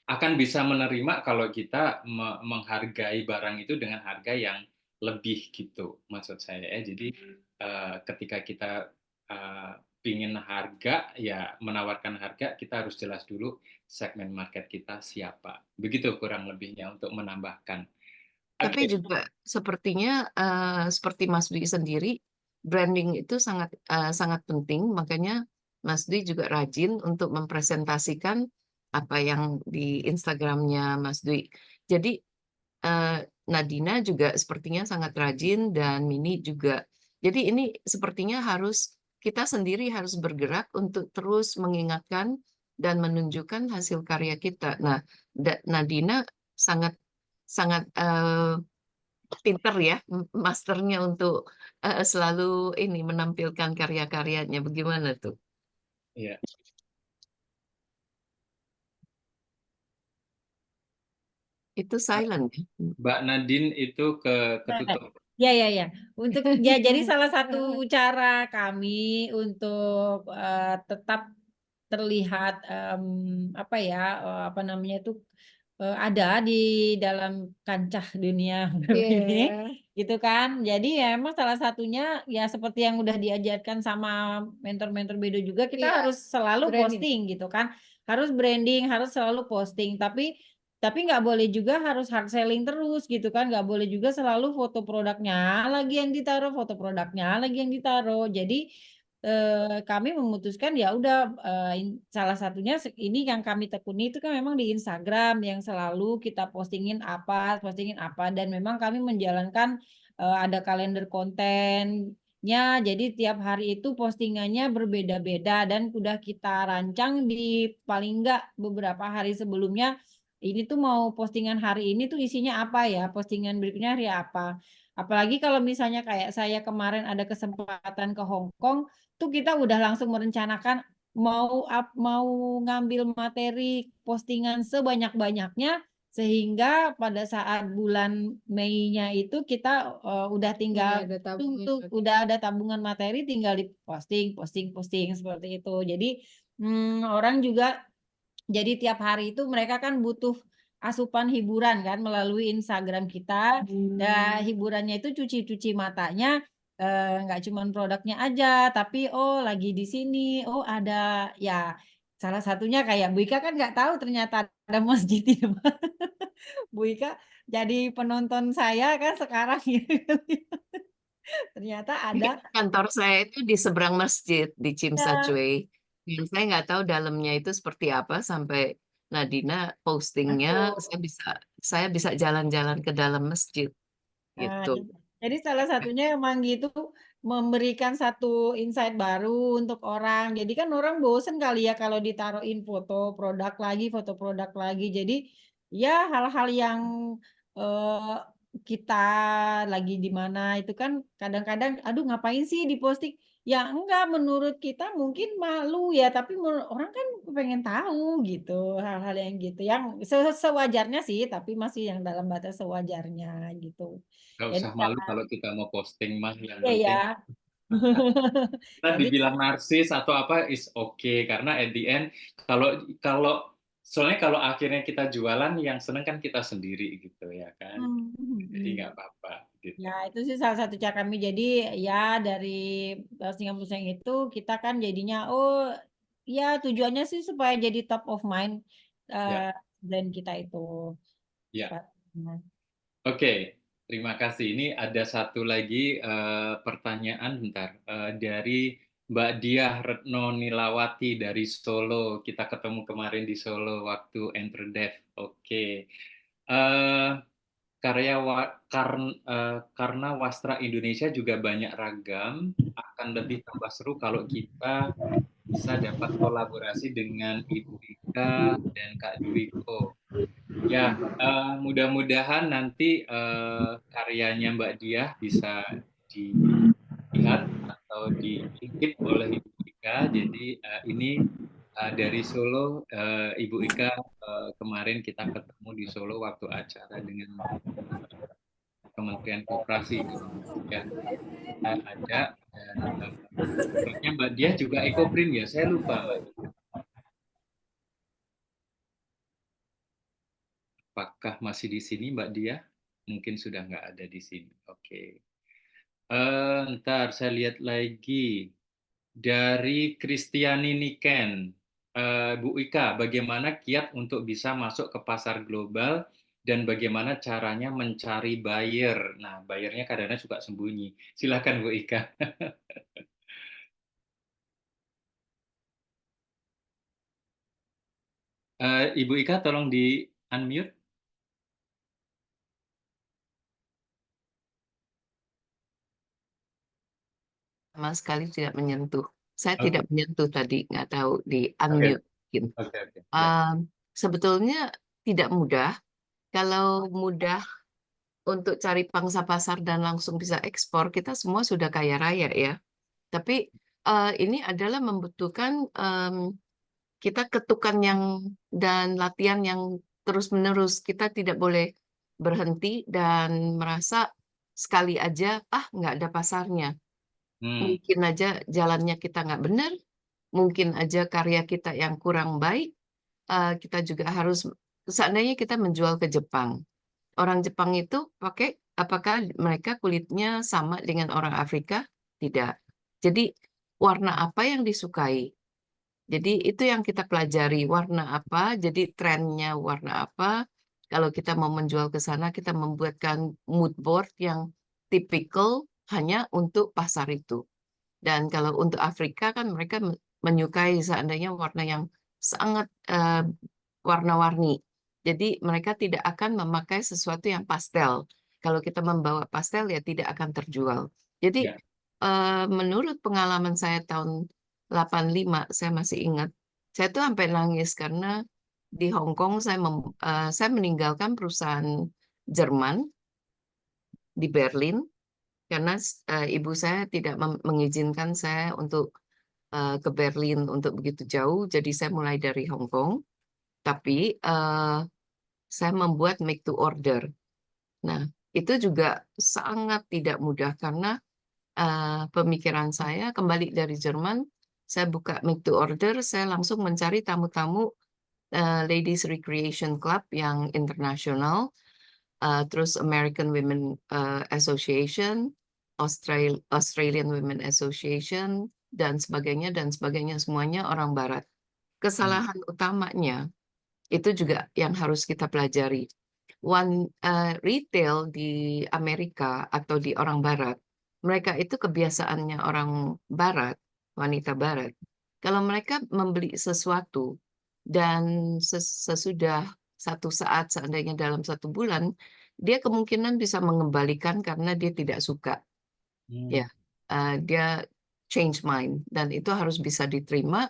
akan bisa menerima kalau kita menghargai barang itu dengan harga yang lebih gitu maksud saya ya. Jadi ketika kita pingin harga ya menawarkan harga kita harus jelas dulu segmen market kita siapa. Begitu kurang lebihnya untuk menambahkan. Tapi Oke, juga sepertinya seperti Mas Dwi sendiri, branding itu sangat penting, makanya Mas Dwi juga rajin untuk mempresentasikan apa yang di Instagramnya Mas Dwi. Jadi Nadina juga sepertinya sangat rajin dan Mini juga. Jadi ini sepertinya kita sendiri harus bergerak untuk terus mengingatkan dan menunjukkan hasil karya kita. Nah, Nadina sangat sangat pinter ya masternya untuk selalu ini menampilkan karya-karyanya. Bagaimana tuh? ya. Itu silent ya? Mbak Nadine itu ketutup. Ya, ya, ya. Jadi salah satu cara kami untuk tetap terlihat apa ya apa namanya itu ada di dalam kancah dunia ini, gitu kan. Jadi ya emang salah satunya ya seperti yang udah diajarkan sama mentor-mentor Bedo juga kita harus selalu branding. posting gitu kan. Harus branding, harus selalu posting. Tapi Tapi nggak boleh juga harus hard selling terus gitu kan, nggak boleh juga selalu foto produknya lagi yang ditaruh, foto produknya lagi yang ditaruh. Jadi kami memutuskan ya udah, salah satunya ini yang kami tekuni itu kan memang di Instagram yang selalu kita postingin apa, dan memang kami menjalankan ada kalender kontennya. Jadi tiap hari itu postingannya berbeda-beda dan udah kita rancang di paling enggak beberapa hari sebelumnya. Ini tuh mau postingan hari ini tuh isinya apa ya, postingan berikutnya hari apa. Apalagi kalau misalnya kayak saya kemarin ada kesempatan ke Hong Kong, tuh kita udah langsung merencanakan mau ngambil materi postingan sebanyak-banyaknya, sehingga pada saat bulan Mei-nya itu kita udah tinggal Ada tabungan. udah ada tabungan materi, tinggal posting seperti itu. Jadi orang juga jadi tiap hari itu mereka kan butuh asupan hiburan kan melalui Instagram kita. Dan hiburannya itu cuci-cuci matanya, nggak cuma produknya aja, tapi oh lagi di sini, oh ada ya salah satunya kayak Bu Ika kan nggak tahu ternyata ada masjid di depan. Bu Ika jadi penonton saya kan sekarang gitu. Ternyata ada. Kantor saya itu di seberang masjid di Tsim Sha Ya, Tsui. Dan saya nggak tahu dalamnya itu seperti apa sampai Nadina postingnya, betul. saya bisa jalan-jalan ke dalam masjid Nah, gitu. jadi salah satunya emang gitu memberikan satu insight baru untuk orang. Jadi kan orang bosen kali ya kalau ditaruhin foto produk lagi. Jadi ya hal-hal yang eh, kita lagi di mana itu kan kadang-kadang, aduh ngapain sih diposting? Ya enggak, menurut kita mungkin malu ya, tapi orang kan pengen tahu gitu hal-hal yang gitu, yang sewajarnya sih, tapi masih yang dalam batas sewajarnya gitu. Nggak Jadi usah ya, malu kalau kita mau posting mah, yang iya ya. penting kita Jadi dibilang narsis atau apa is okay, karena at the end kalau kalau soalnya kalau akhirnya kita jualan yang seneng kan kita sendiri gitu ya kan, jadi nggak apa-apa gitu. ya itu sih salah satu cara kami. Jadi ya dari postingan-postingan itu kita kan jadinya oh ya tujuannya sih supaya jadi top of mind eh, Ya, brand kita itu. ya. Sepatunya. Oke, terima kasih. Ini ada satu lagi pertanyaan bentar. Dari Mbak Diah Retno Nilawati dari Solo. Kita ketemu kemarin di Solo waktu Entredev. Oke. Eh, karena wastra Indonesia juga banyak ragam, akan lebih tambah seru kalau kita bisa dapat kolaborasi dengan Ibu Ika dan Kak Dwiko. Ya, mudah-mudahan nanti karyanya Mbak Diah bisa dilihat atau diintip oleh Ibu Ika. Jadi ini dari Solo, Ibu Ika, kemarin kita ketemu di Solo waktu acara dengan Kementerian Koperasi Indonesia. Saya ajak, dan kayaknya Mbak Diah juga Ekoprint ya, saya lupa Mbak. Apakah masih di sini Mbak Diah? Mungkin sudah nggak ada di sini. Oke. Ntar saya lihat lagi dari Kristiani Niken. Bu Ika, bagaimana kiat untuk bisa masuk ke pasar global dan bagaimana caranya mencari buyer? Nah, buyernya kadang-kadang suka sembunyi. Silakan Bu Ika. Ibu Ika, tolong di unmute. Sama sekali tidak menyentuh. Saya Oke, tidak menyentuh tadi, nggak tahu di oke, unmute mungkin. oke, oke. Ya. Sebetulnya tidak mudah. Kalau mudah untuk cari pangsa pasar dan langsung bisa ekspor, kita semua sudah kaya raya ya. Tapi ini adalah membutuhkan kita ketukan dan latihan yang terus-menerus. Kita tidak boleh berhenti dan merasa sekali aja, nggak ada pasarnya. Mungkin aja jalannya kita nggak benar, mungkin aja karya kita yang kurang baik. Kita juga harus, seandainya kita menjual ke Jepang, orang Jepang itu apakah mereka kulitnya sama dengan orang Afrika? Tidak. Jadi warna apa yang disukai? Jadi itu yang kita pelajari, warna apa, jadi trennya warna apa, Kalau kita mau menjual ke sana, kita membuatkan mood board yang tipikal hanya untuk pasar itu. Dan kalau untuk Afrika kan mereka menyukai seandainya warna yang sangat warna-warni. Jadi mereka tidak akan memakai sesuatu yang pastel. Kalau kita membawa pastel ya tidak akan terjual. Jadi Ya. menurut pengalaman saya tahun 85, saya masih ingat, saya tuh sampai nangis karena di Hong Kong saya meninggalkan perusahaan Jerman di Berlin karena ibu saya tidak mengizinkan saya untuk ke Berlin untuk begitu jauh, jadi saya mulai dari Hong Kong. Tapi saya membuat make to order. Nah, itu juga sangat tidak mudah karena pemikiran saya kembali dari Jerman, saya buka make to order, saya langsung mencari tamu-tamu Ladies Recreation Club yang internasional, terus American Women Association, Australian Women Association, dan sebagainya, semuanya orang Barat. Kesalahan utamanya itu juga yang harus kita pelajari. Retail di Amerika atau di orang Barat, mereka itu kebiasaannya orang Barat, wanita Barat. Kalau mereka membeli sesuatu dan sesudah satu saat, seandainya dalam 1 bulan, dia kemungkinan bisa mengembalikan karena dia tidak suka. Ya, dia change mind dan itu harus bisa diterima.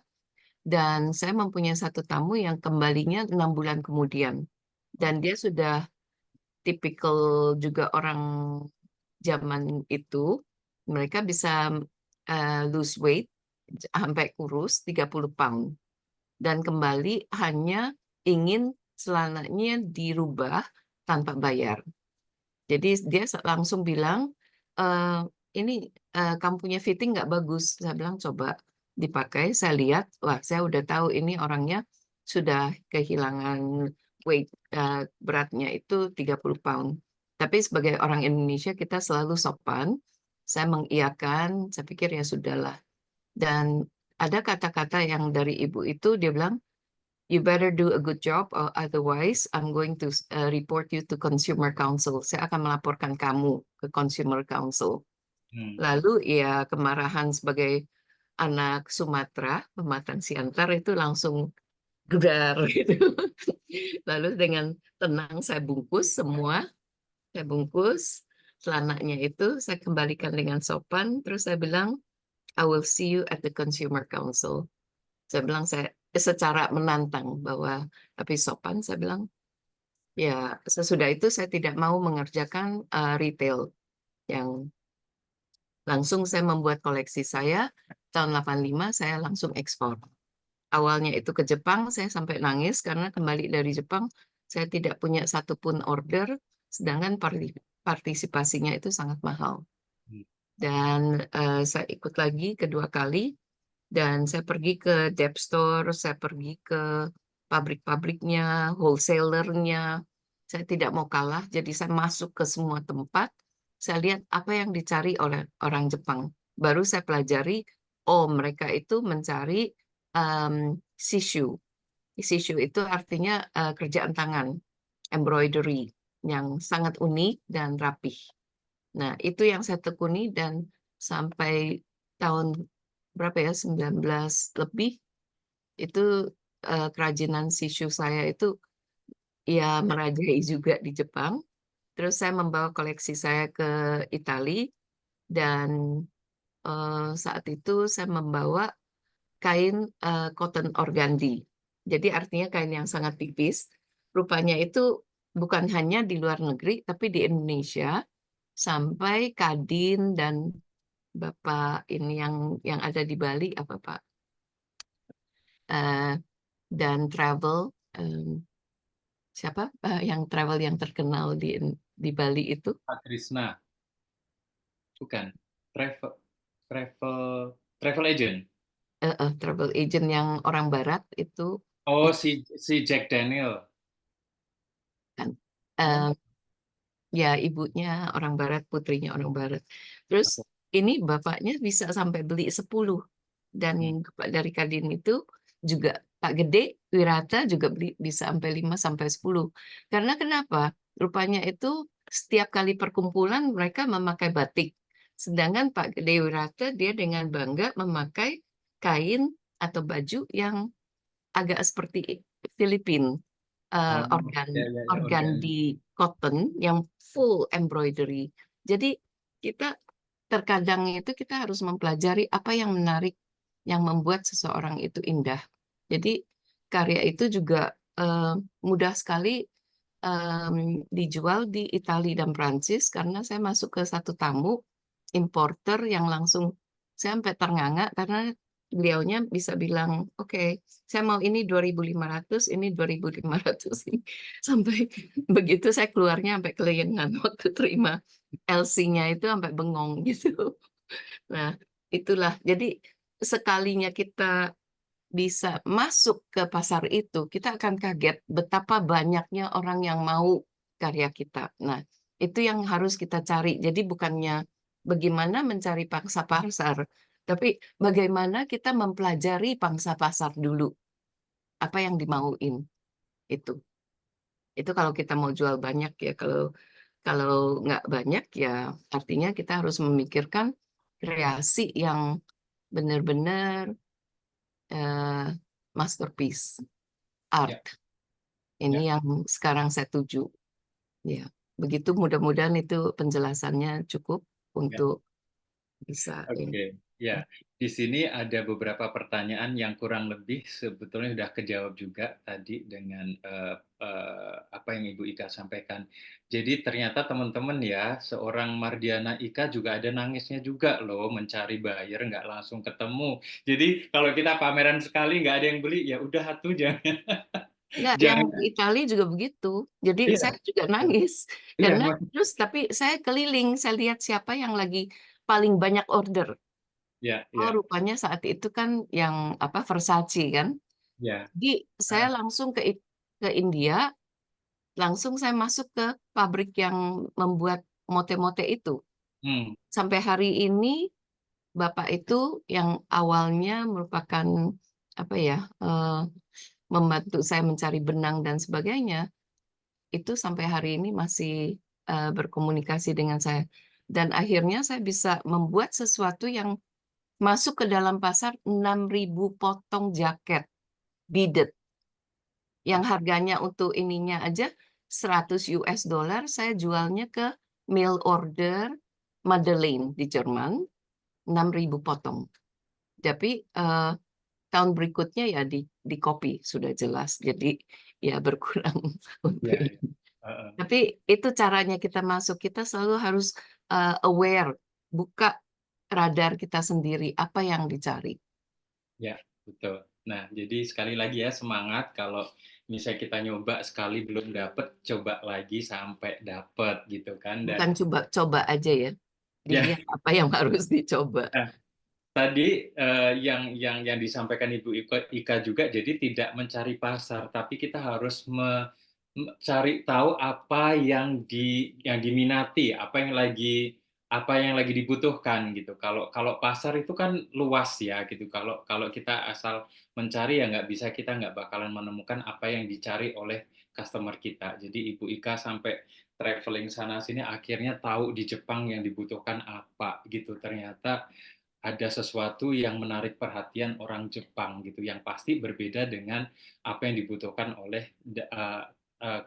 Dan saya mempunyai satu tamu yang kembalinya 6 bulan kemudian. Dan dia sudah tipikal juga orang zaman itu. Mereka bisa lose weight sampai kurus 30 pound. Dan kembali hanya ingin celananya dirubah tanpa bayar. Jadi dia langsung bilang, ini kamu punya fitting nggak bagus. Saya bilang coba dipakai, saya lihat, wah saya udah tahu ini orangnya sudah kehilangan weight, beratnya itu 30 pound. Tapi sebagai orang Indonesia kita selalu sopan, saya mengiyakan, saya pikir ya sudahlah. Dan ada kata-kata yang dari ibu itu, dia bilang, you better do a good job, or otherwise I'm going to report you to Consumer Council. Saya akan melaporkan kamu ke Consumer Council. Lalu ya kemarahan sebagai anak Sumatera, Pematang Siantar itu langsung gedar gitu. Lalu dengan tenang saya bungkus semua, saya bungkus celananya itu, saya kembalikan dengan sopan, terus saya bilang, I will see you at the Consumer Council. Saya bilang saya secara menantang bahwa tapi sopan, saya bilang ya sesudah itu saya tidak mau mengerjakan retail yang langsung saya membuat koleksi saya tahun 85 saya langsung ekspor. Awalnya itu ke Jepang saya sampai nangis karena kembali dari Jepang saya tidak punya satupun order sedangkan partisipasinya itu sangat mahal. Dan saya ikut lagi kedua kali dan saya pergi ke dep store, saya pergi ke pabrik-pabriknya, wholesalernya. Saya tidak mau kalah, jadi saya masuk ke semua tempat. Saya lihat apa yang dicari oleh orang Jepang. Baru saya pelajari, oh mereka itu mencari sishu. Sishu itu artinya kerjaan tangan, embroidery, yang sangat unik dan rapih. Nah, itu yang saya tekuni dan sampai tahun berapa ya, 19 lebih, itu kerajinan sishu saya itu ya merajai juga di Jepang. Terus saya membawa koleksi saya ke Italia dan saat itu saya membawa kain cotton organdy. Jadi artinya kain yang sangat tipis. Rupanya itu bukan hanya di luar negeri, tapi di Indonesia sampai Kadin dan Bapak ini yang ada di Bali apa Pak? Dan travel siapa yang travel yang terkenal di Bali itu? Pak Krisna, bukan travel agent. Travel agent yang orang Barat itu. Oh, si Jack Daniel. Kan, ya ibunya orang Barat, putrinya orang Barat. Terus ini bapaknya bisa sampai beli 10 dan dari Kadin itu juga Pak Gede Wirata juga bisa sampai 5 sampai 10. Karena kenapa? Rupanya itu setiap kali perkumpulan mereka memakai batik. Sedangkan Pak Gede Wirata dia dengan bangga memakai kain atau baju yang agak seperti Filipin, Oh, organ organ. di cotton yang full embroidery. Jadi kita terkadang itu kita harus mempelajari apa yang menarik, yang membuat seseorang itu indah. Jadi karya itu juga mudah sekali dijual di Italia dan Prancis karena saya masuk ke satu tamu importer yang langsung saya sampai ternganga karena beliaunya bisa bilang, oke, saya mau ini 2.500, ini 2.500 ini. Sampai begitu saya keluarnya sampai kelayangan waktu terima LC-nya itu sampai bengong gitu. Nah, itulah. Jadi sekalinya kita bisa masuk ke pasar itu, kita akan kaget betapa banyaknya orang yang mau karya kita. Nah, itu yang harus kita cari. Jadi bukannya bagaimana mencari pangsa pasar, tapi bagaimana kita mempelajari pangsa pasar dulu. Apa yang dimauin itu. Itu kalau kita mau jual banyak ya. Kalau nggak banyak ya artinya kita harus memikirkan kreasi yang benar-benar masterpiece art. Ini yang sekarang saya tuju. Ya, begitu mudah-mudahan itu penjelasannya cukup untuk bisa ini. Oke, ya. Di sini ada beberapa pertanyaan yang kurang lebih sebetulnya sudah kejawab juga tadi dengan apa yang Ibu Ika sampaikan. Jadi ternyata teman-teman ya, seorang Mardiana Ika juga ada nangisnya juga loh, mencari buyer nggak langsung ketemu. Jadi kalau kita pameran sekali nggak ada yang beli, ya udah atuh jangan. Enggak, yang Jangan. di Italia juga begitu. Jadi Iya, saya juga nangis. iya, Karena terus tapi saya keliling, saya lihat siapa yang lagi paling banyak order. ya, Oh, ya, rupanya saat itu kan yang apa Versace kan. ya. Jadi saya langsung ke India, langsung saya masuk ke pabrik yang membuat mote-mote itu. Hmm, Sampai hari ini Bapak itu yang awalnya merupakan apa ya, membantu saya mencari benang dan sebagainya, itu sampai hari ini masih berkomunikasi dengan saya. Dan akhirnya saya bisa membuat sesuatu yang masuk ke dalam pasar 6.000 potong jaket beaded. Yang harganya untuk ininya aja 100 US dollar, saya jualnya ke mail order Madeleine di Jerman, 6.000 potong. Tapi tahun berikutnya ya di copy sudah jelas. Jadi ya berkurang untuk ya, ini. ya. Tapi itu caranya kita masuk, kita selalu harus aware, buka radar kita sendiri, apa yang dicari. Ya, betul. Nah, jadi sekali lagi ya semangat kalau misalnya kita nyoba sekali belum dapet, coba lagi sampai dapet gitu kan. Dan Bukan coba-coba aja ya, ya, dilihat apa yang harus dicoba. nah, tadi yang disampaikan Ibu Ika juga, jadi tidak mencari pasar, tapi kita harus cari tahu apa yang diminati, apa yang lagi dibutuhkan gitu. Kalau pasar itu kan luas ya gitu. Kalau kita asal mencari ya kita nggak bakalan menemukan apa yang dicari oleh customer kita. Jadi Ibu Ika sampai traveling sana sini akhirnya tahu di Jepang yang dibutuhkan apa gitu. Ternyata ada sesuatu yang menarik perhatian orang Jepang gitu, yang pasti berbeda dengan apa yang dibutuhkan oleh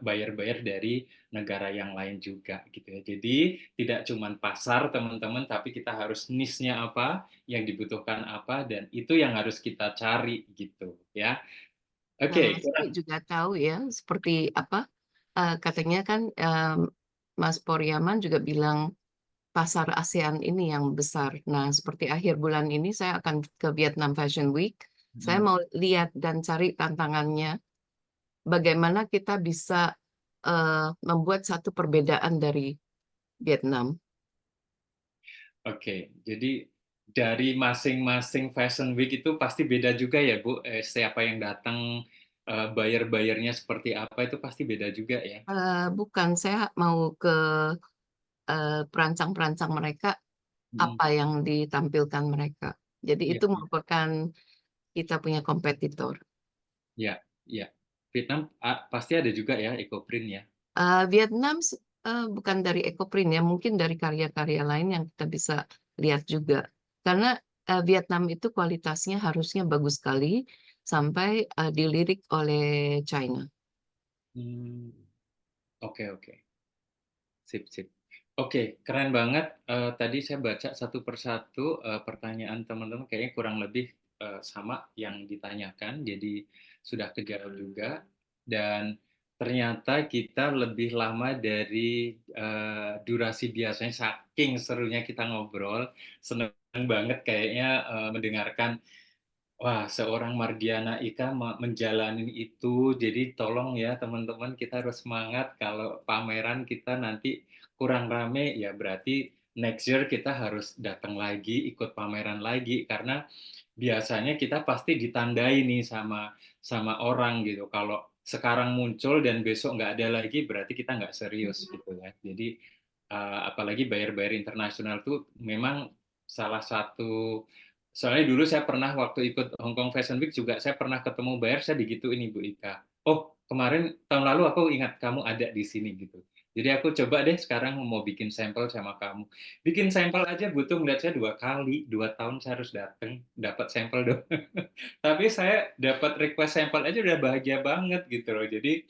buyer-buyer dari negara yang lain juga gitu ya. Jadi tidak cuma pasar teman-teman, tapi kita harus niche-nya apa, yang dibutuhkan apa, dan itu yang harus kita cari gitu ya. Oke. Saya juga tahu ya, seperti apa, katanya kan Mas Poriaman juga bilang pasar ASEAN ini yang besar. Nah, seperti akhir bulan ini saya akan ke Vietnam Fashion Week. Saya mau lihat dan cari tantangannya. Bagaimana kita bisa membuat satu perbedaan dari Vietnam. Oke, jadi dari masing-masing Fashion Week itu pasti beda juga ya, Bu. Siapa yang datang, buyer-buyernya seperti apa itu pasti beda juga ya. Bukan, saya mau ke perancang-perancang mereka, Mm, apa yang ditampilkan mereka. Jadi Ya, itu merupakan kita punya kompetitor. ya, Ya, Vietnam pasti ada juga ya EcoPrint ya. Vietnam bukan dari EcoPrint ya, mungkin dari karya-karya lain yang kita bisa lihat juga. Karena Vietnam itu kualitasnya harusnya bagus sekali sampai dilirik oleh China. Oke, oke. Sip, sip. Oke, keren banget. Tadi saya baca satu persatu pertanyaan teman-teman, kayaknya kurang lebih sama yang ditanyakan, jadi sudah kejawab juga. Dan ternyata kita lebih lama dari durasi biasanya, saking serunya kita ngobrol. Seneng banget kayaknya mendengarkan. Wah, seorang Mardiana Ika menjalani itu. Jadi tolong ya teman-teman, kita harus semangat. Kalau pameran kita nanti kurang rame, ya berarti next year kita harus datang lagi, ikut pameran lagi. Karena biasanya kita pasti ditandai nih sama orang gitu. Kalau sekarang muncul dan besok nggak ada lagi, berarti kita nggak serius gitu ya. Jadi apalagi bayar-bayar internasional tuh memang salah satu. Soalnya dulu saya pernah waktu ikut Hong Kong Fashion Week juga, saya pernah ketemu buyer, saya digituin Ibu Ika. Oh, kemarin tahun lalu aku ingat kamu ada di sini gitu. Jadi aku coba deh sekarang mau bikin sampel sama kamu. Bikin sampel aja butuh ngeliat saya 2 kali, 2 tahun saya harus datang dapat sampel dong. Tapi saya dapat request sampel aja udah bahagia banget gitu loh. Jadi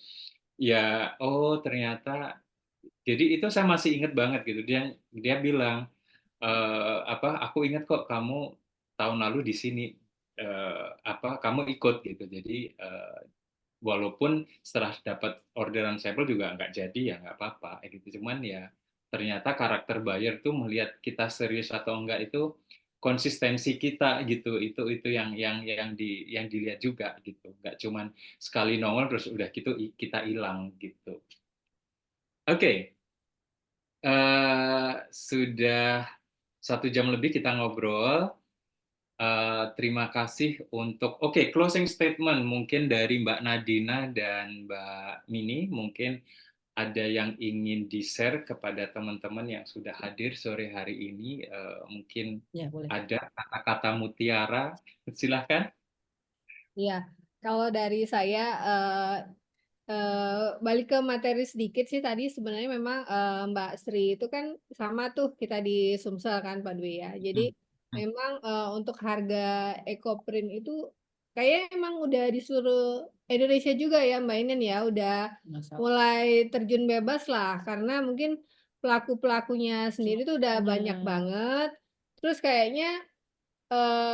ya, oh ternyata, jadi itu saya masih ingat banget gitu. Dia bilang, aku ingat kok kamu tahun lalu di sini, kamu ikut gitu. Jadi walaupun setelah dapat orderan sampel juga nggak jadi, ya nggak apa-apa gitu. Cuman ya ternyata karakter buyer tuh melihat kita serius atau enggak itu konsistensi kita gitu. Itu yang dilihat juga gitu. Nggak cuman sekali nongol terus udah gitu kita hilang gitu. Oke. Sudah 1 jam lebih kita ngobrol. Terima kasih untuk closing statement mungkin dari Mbak Nadina dan Mbak Mini. Mungkin ada yang ingin di-share kepada teman-teman yang sudah hadir sore hari ini. Mungkin Ya, boleh. ada kata-kata mutiara. Silahkan. Iya, kalau dari saya balik ke materi sedikit sih tadi sebenarnya memang Mbak Sri itu kan sama tuh kita di Sumsel kan Pak Dwi ya. Jadi memang untuk harga EcoPrint itu kayaknya emang udah di seluruh Indonesia juga ya Mbak Inen ya, udah mulai terjun bebas lah karena mungkin pelaku-pelakunya sendiri tuh udah banyak banget. Terus kayaknya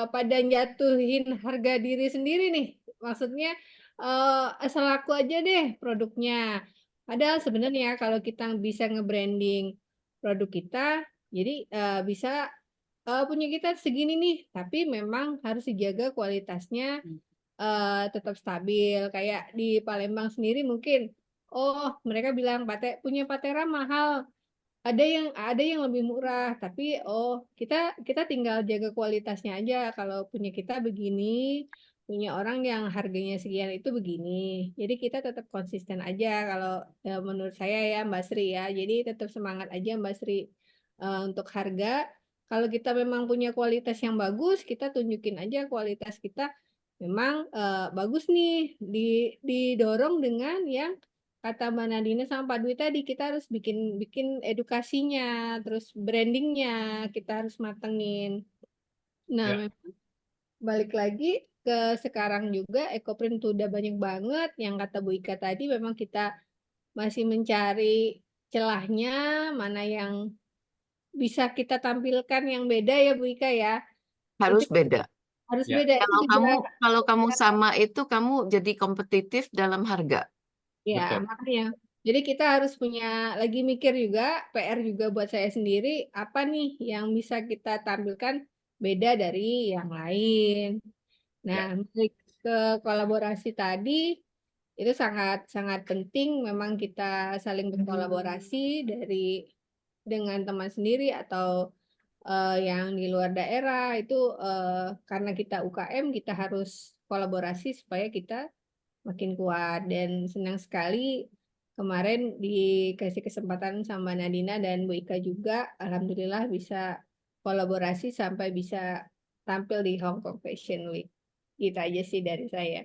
pada jatuhin harga diri sendiri nih. Maksudnya asal laku aja deh produknya. Padahal sebenarnya kalau kita bisa nge-branding produk kita, jadi bisa punya kita segini nih, tapi memang harus dijaga kualitasnya tetap stabil. Kayak di Palembang sendiri mungkin, oh mereka bilang punya Patera mahal. Ada yang lebih murah, tapi kita tinggal jaga kualitasnya aja. Kalau punya kita begini, punya orang yang harganya sekian itu begini. Jadi kita tetap konsisten aja kalau menurut saya ya Mbak Sri ya. Jadi tetap semangat aja Mbak Sri untuk harga. Kalau kita memang punya kualitas yang bagus, kita tunjukin aja kualitas kita memang bagus nih. Didorong dengan yang kata Mbak Nadine sama Pak Dwi tadi, kita harus bikin edukasinya, terus brandingnya kita harus matengin. Nah, Ya. memang balik lagi ke sekarang juga EcoPrint tuh udah banyak banget. Yang kata Bu Ika tadi memang kita masih mencari celahnya, mana yang bisa kita tampilkan yang beda ya Bu Ika ya. Harus Itu beda. harus Ya. beda. Itu juga Kalau kamu sama itu kamu jadi kompetitif dalam harga. ya, Betul. makanya. Jadi kita harus punya lagi mikir juga, PR juga buat saya sendiri, apa nih yang bisa kita tampilkan beda dari yang lain. Ya. Nah, balik ke kolaborasi tadi, itu sangat sangat penting memang kita saling berkolaborasi dengan teman sendiri atau yang di luar daerah itu karena kita UKM kita harus kolaborasi supaya kita makin kuat dan senang sekali kemarin dikasih kesempatan sama Nadina dan Bu Ika juga alhamdulillah bisa kolaborasi sampai bisa tampil di Hong Kong Fashion Week. Gitu aja sih dari saya.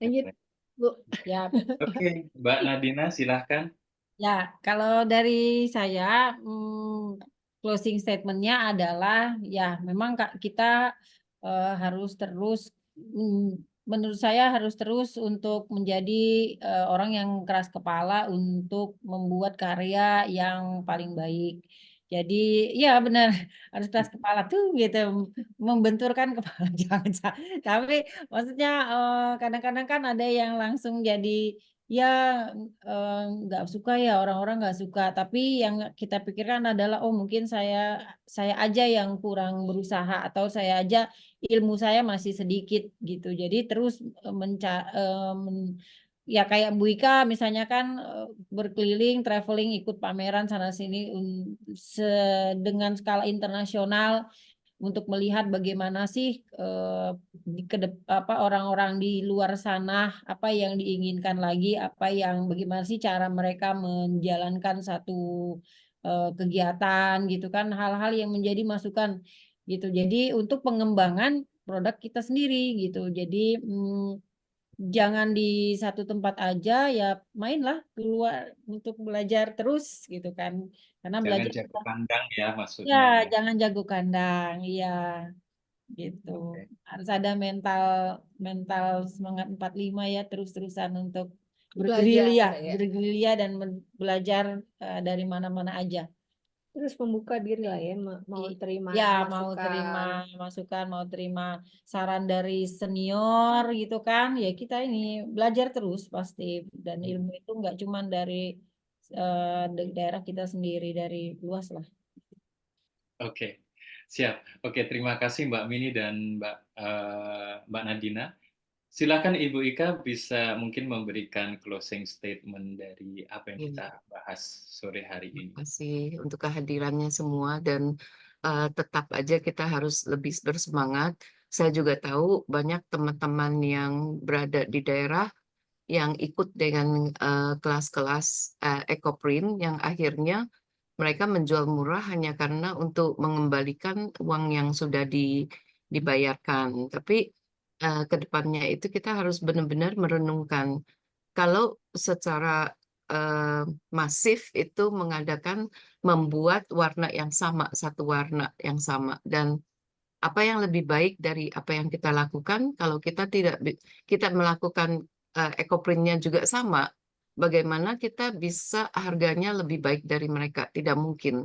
Lanjut. Bu. Ya, Oke, Mbak Nadina silahkan. ya, kalau dari saya, closing statement-nya adalah, ya memang kita harus terus, menurut saya harus terus untuk menjadi orang yang keras kepala untuk membuat karya yang paling baik. Jadi, ya benar, harus keras kepala tuh gitu, membenturkan kepala, jangan, tapi maksudnya kadang-kadang kan ada yang langsung jadi, ya nggak suka ya, orang-orang nggak suka, tapi yang kita pikirkan adalah, oh mungkin saya aja yang kurang berusaha, atau saya aja ilmu saya masih sedikit gitu. Jadi terus ya kayak Bu Ika misalnya kan berkeliling, traveling, ikut pameran sana sini dengan skala internasional, untuk melihat bagaimana sih orang-orang di luar sana, apa yang diinginkan lagi, bagaimana sih cara mereka menjalankan satu kegiatan gitu kan, hal-hal yang menjadi masukan gitu. Jadi untuk pengembangan produk kita sendiri gitu. Jadi jangan di satu tempat aja, ya mainlah keluar untuk belajar terus gitu kan. Karena Jangan belajar jago kandang ya ya, maksudnya ya. jangan jago kandang, iya gitu. Oke. Harus ada mental mental semangat 45 ya, terus-terusan untuk Belajar ya. bergerilya dan belajar dari mana-mana aja. Terus membuka diri lah ya, mau terima Ya, mau terima masukan. masukan, mau terima saran dari senior gitu kan. Ya kita ini belajar terus pasti, dan ilmu itu nggak cuma dari daerah kita sendiri, dari luas lah. Oke, siap. Oke, terima kasih Mbak Mini dan Mbak Nadina. Silakan Ibu Ika bisa mungkin memberikan closing statement dari apa yang Ya, kita bahas sore hari ini. terima kasih untuk kehadirannya semua dan tetap aja kita harus lebih bersemangat. Saya juga tahu banyak teman-teman yang berada di daerah yang ikut dengan kelas-kelas ekoprint yang akhirnya mereka menjual murah hanya karena untuk mengembalikan uang yang sudah dibayarkan. Tapi ke depannya itu kita harus benar-benar merenungkan. Kalau secara masif itu membuat warna yang sama, satu warna yang sama. Dan apa yang lebih baik dari apa yang kita lakukan, kalau kita melakukan ekoprintnya juga sama, bagaimana kita bisa harganya lebih baik dari mereka? Tidak mungkin.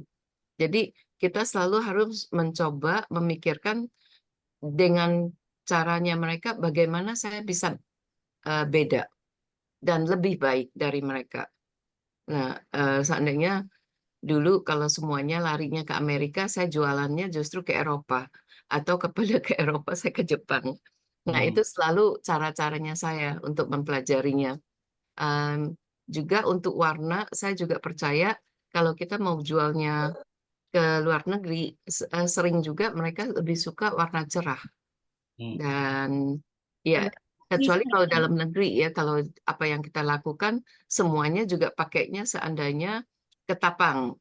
Jadi kita selalu harus mencoba memikirkan dengan caranya mereka, bagaimana saya bisa beda dan lebih baik dari mereka. Nah, seandainya dulu kalau semuanya larinya ke Amerika, saya jualannya justru ke Eropa. Atau ke Eropa, saya ke Jepang. Nah, itu selalu cara-caranya saya untuk mempelajarinya. Juga untuk warna, saya juga percaya kalau kita mau jualnya ke luar negeri, sering juga mereka lebih suka warna cerah. Dan ya, kecuali kalau dalam negeri ya, kalau apa yang kita lakukan, semuanya juga pakainya seandainya ketapang.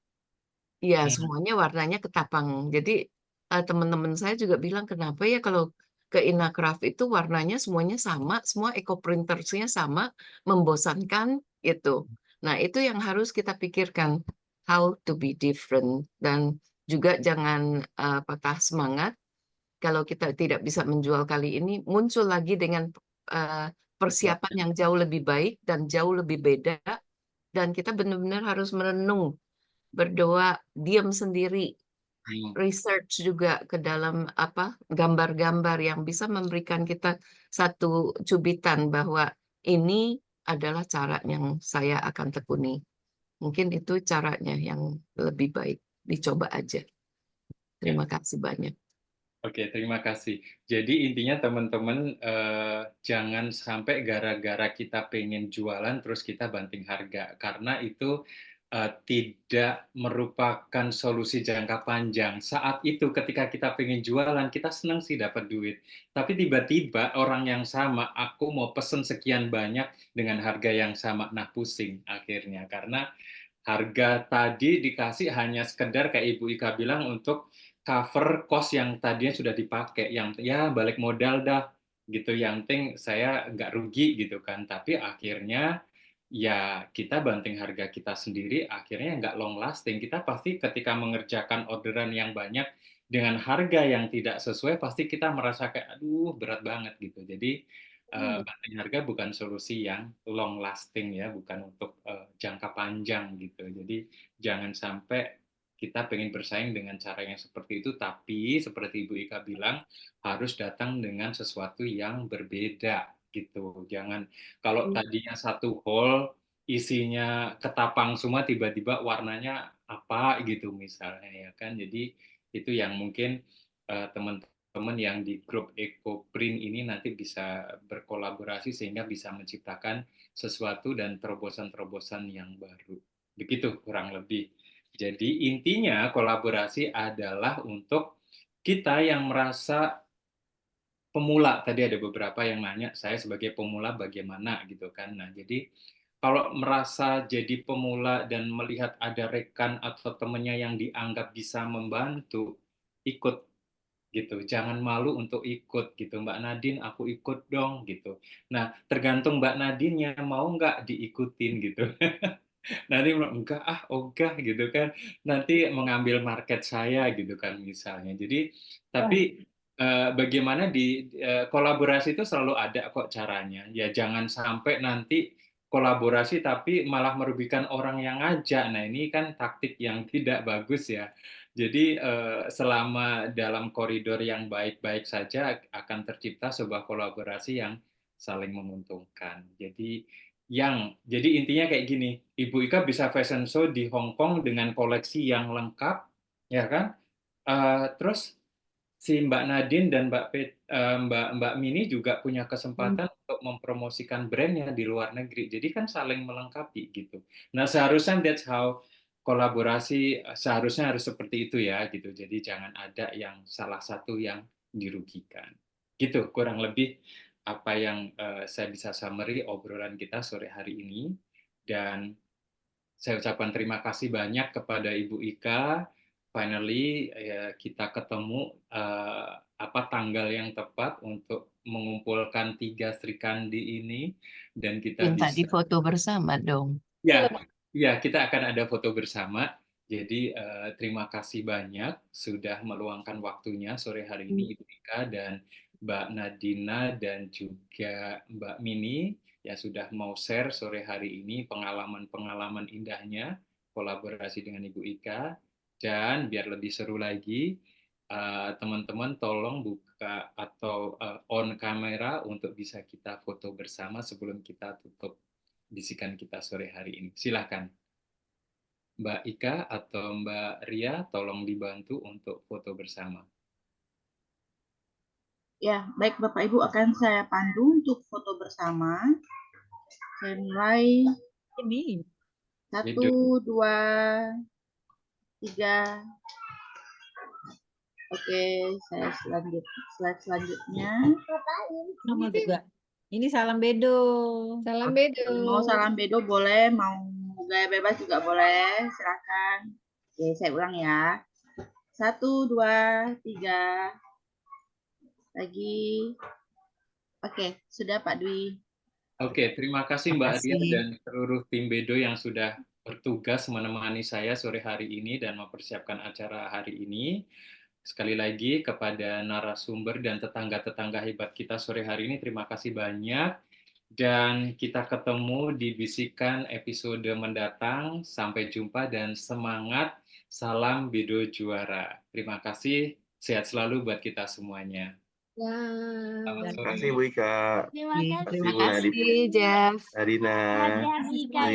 Ya, semuanya warnanya ketapang. Jadi teman-teman saya juga bilang, kenapa ya kalau ke Inacraft itu warnanya semuanya sama, semua eco-printersnya sama, membosankan gitu. Nah, itu yang harus kita pikirkan, how to be different. Dan juga jangan patah semangat, kalau kita tidak bisa menjual kali ini, muncul lagi dengan persiapan yang jauh lebih baik dan jauh lebih beda. Dan kita benar-benar harus merenung, berdoa, diam sendiri, research juga ke dalam gambar-gambar yang bisa memberikan kita satu cubitan bahwa ini adalah cara yang saya akan tekuni. Mungkin itu caranya yang lebih baik. Dicoba aja. Terima kasih banyak. Oke, terima kasih. Jadi intinya teman-teman jangan sampai gara-gara kita pengen jualan terus kita banting harga, karena itu tidak merupakan solusi jangka panjang. Saat itu ketika kita pengen jualan, kita senang sih dapat duit. Tapi tiba-tiba orang yang sama, aku mau pesen sekian banyak dengan harga yang sama. Nah, pusing akhirnya. Karena harga tadi dikasih hanya sekedar kayak Ibu Ika bilang untuk cover cost yang tadinya sudah dipakai, yang ya balik modal dah gitu. Yang penting saya nggak rugi gitu kan. Tapi akhirnya ya kita banting harga kita sendiri, akhirnya nggak long lasting. Kita pasti ketika mengerjakan orderan yang banyak dengan harga yang tidak sesuai, pasti kita merasa kayak aduh berat banget gitu. Jadi banting harga bukan solusi yang long lasting ya, bukan untuk jangka panjang gitu. Jadi jangan sampai kita pengen bersaing dengan cara yang seperti itu, tapi seperti Ibu Ika bilang harus datang dengan sesuatu yang berbeda gitu. Jangan kalau tadinya satu hall isinya ketapang semua, tiba-tiba warnanya apa gitu misalnya ya kan. Jadi itu yang mungkin teman-teman yang di grup EcoPrint ini nanti bisa berkolaborasi sehingga bisa menciptakan sesuatu dan terobosan-terobosan yang baru. Begitu kurang lebih. Jadi intinya kolaborasi adalah untuk kita yang merasa pemula. Tadi ada beberapa yang nanya, saya sebagai pemula bagaimana gitu kan. Nah, jadi kalau merasa jadi pemula dan melihat ada rekan atau temannya yang dianggap bisa membantu, ikut gitu. Jangan malu untuk ikut gitu. Mbak Nadine, aku ikut dong gitu. Nah, tergantung Mbak Nadine-nya mau nggak diikutin gitu. Nanti enggak ogah gitu kan, nanti mengambil market saya gitu kan misalnya. Jadi tapi bagaimana di kolaborasi itu selalu ada kok caranya. Ya jangan sampai nanti kolaborasi tapi malah merugikan orang yang ngajak. Nah ini kan taktik yang tidak bagus ya. Jadi selama dalam koridor yang baik-baik saja akan tercipta sebuah kolaborasi yang saling menguntungkan. Jadi intinya kayak gini, Ibu Ika bisa fashion show di Hong Kong dengan koleksi yang lengkap, ya kan? Terus si Mbak Nadine dan Mbak Mini juga punya kesempatan untuk mempromosikan brandnya di luar negeri. Jadi kan saling melengkapi gitu. Nah seharusnya that's how kolaborasi seharusnya harus seperti itu ya gitu. Jadi jangan ada yang salah satu yang dirugikan. Gitu kurang lebih apa yang saya bisa summary obrolan kita sore hari ini. Dan saya ucapkan terima kasih banyak kepada Ibu Ika. Finally kita ketemu apa tanggal yang tepat untuk mengumpulkan 3 Sri Kandi ini dan kita Minta bisa difoto bersama dong. ya kita akan ada foto bersama. Jadi terima kasih banyak sudah meluangkan waktunya sore hari ini Ibu Ika dan Mbak Nadina dan juga Mbak Mini yang sudah mau share sore hari ini pengalaman-pengalaman indahnya kolaborasi dengan Ibu Ika. Dan biar lebih seru lagi, teman-teman tolong buka atau on kamera untuk bisa kita foto bersama sebelum kita tutup bisikan kita sore hari ini. Silakan. Mbak Ika atau Mbak Ria, tolong dibantu untuk foto bersama. Ya, baik Bapak Ibu akan saya pandu untuk foto bersama. Saya mulai. Ini. 1, 2, 3. Oke, saya slide selanjutnya. Sama juga. Ini salam bedo. Salam bedo. Mau salam bedo boleh, mau gaya bebas juga boleh, silakan. Oke, saya ulang ya. 1, 2, 3. Lagi. Oke, sudah Pak Dwi. Oke, terima kasih Mbak Ria dan seluruh tim Bedo yang sudah bertugas menemani saya sore hari ini dan mempersiapkan acara hari ini. Sekali lagi kepada narasumber dan tetangga-tetangga hebat kita sore hari ini, terima kasih banyak. Dan kita ketemu di bisikan episode mendatang. Sampai jumpa dan semangat. Salam Bedo Juara. Terima kasih. Sehat selalu buat kita semuanya. Ya. Terima kasih Bu Ika. Terima kasih Jeff. Nadina. Terima kasih, Kak.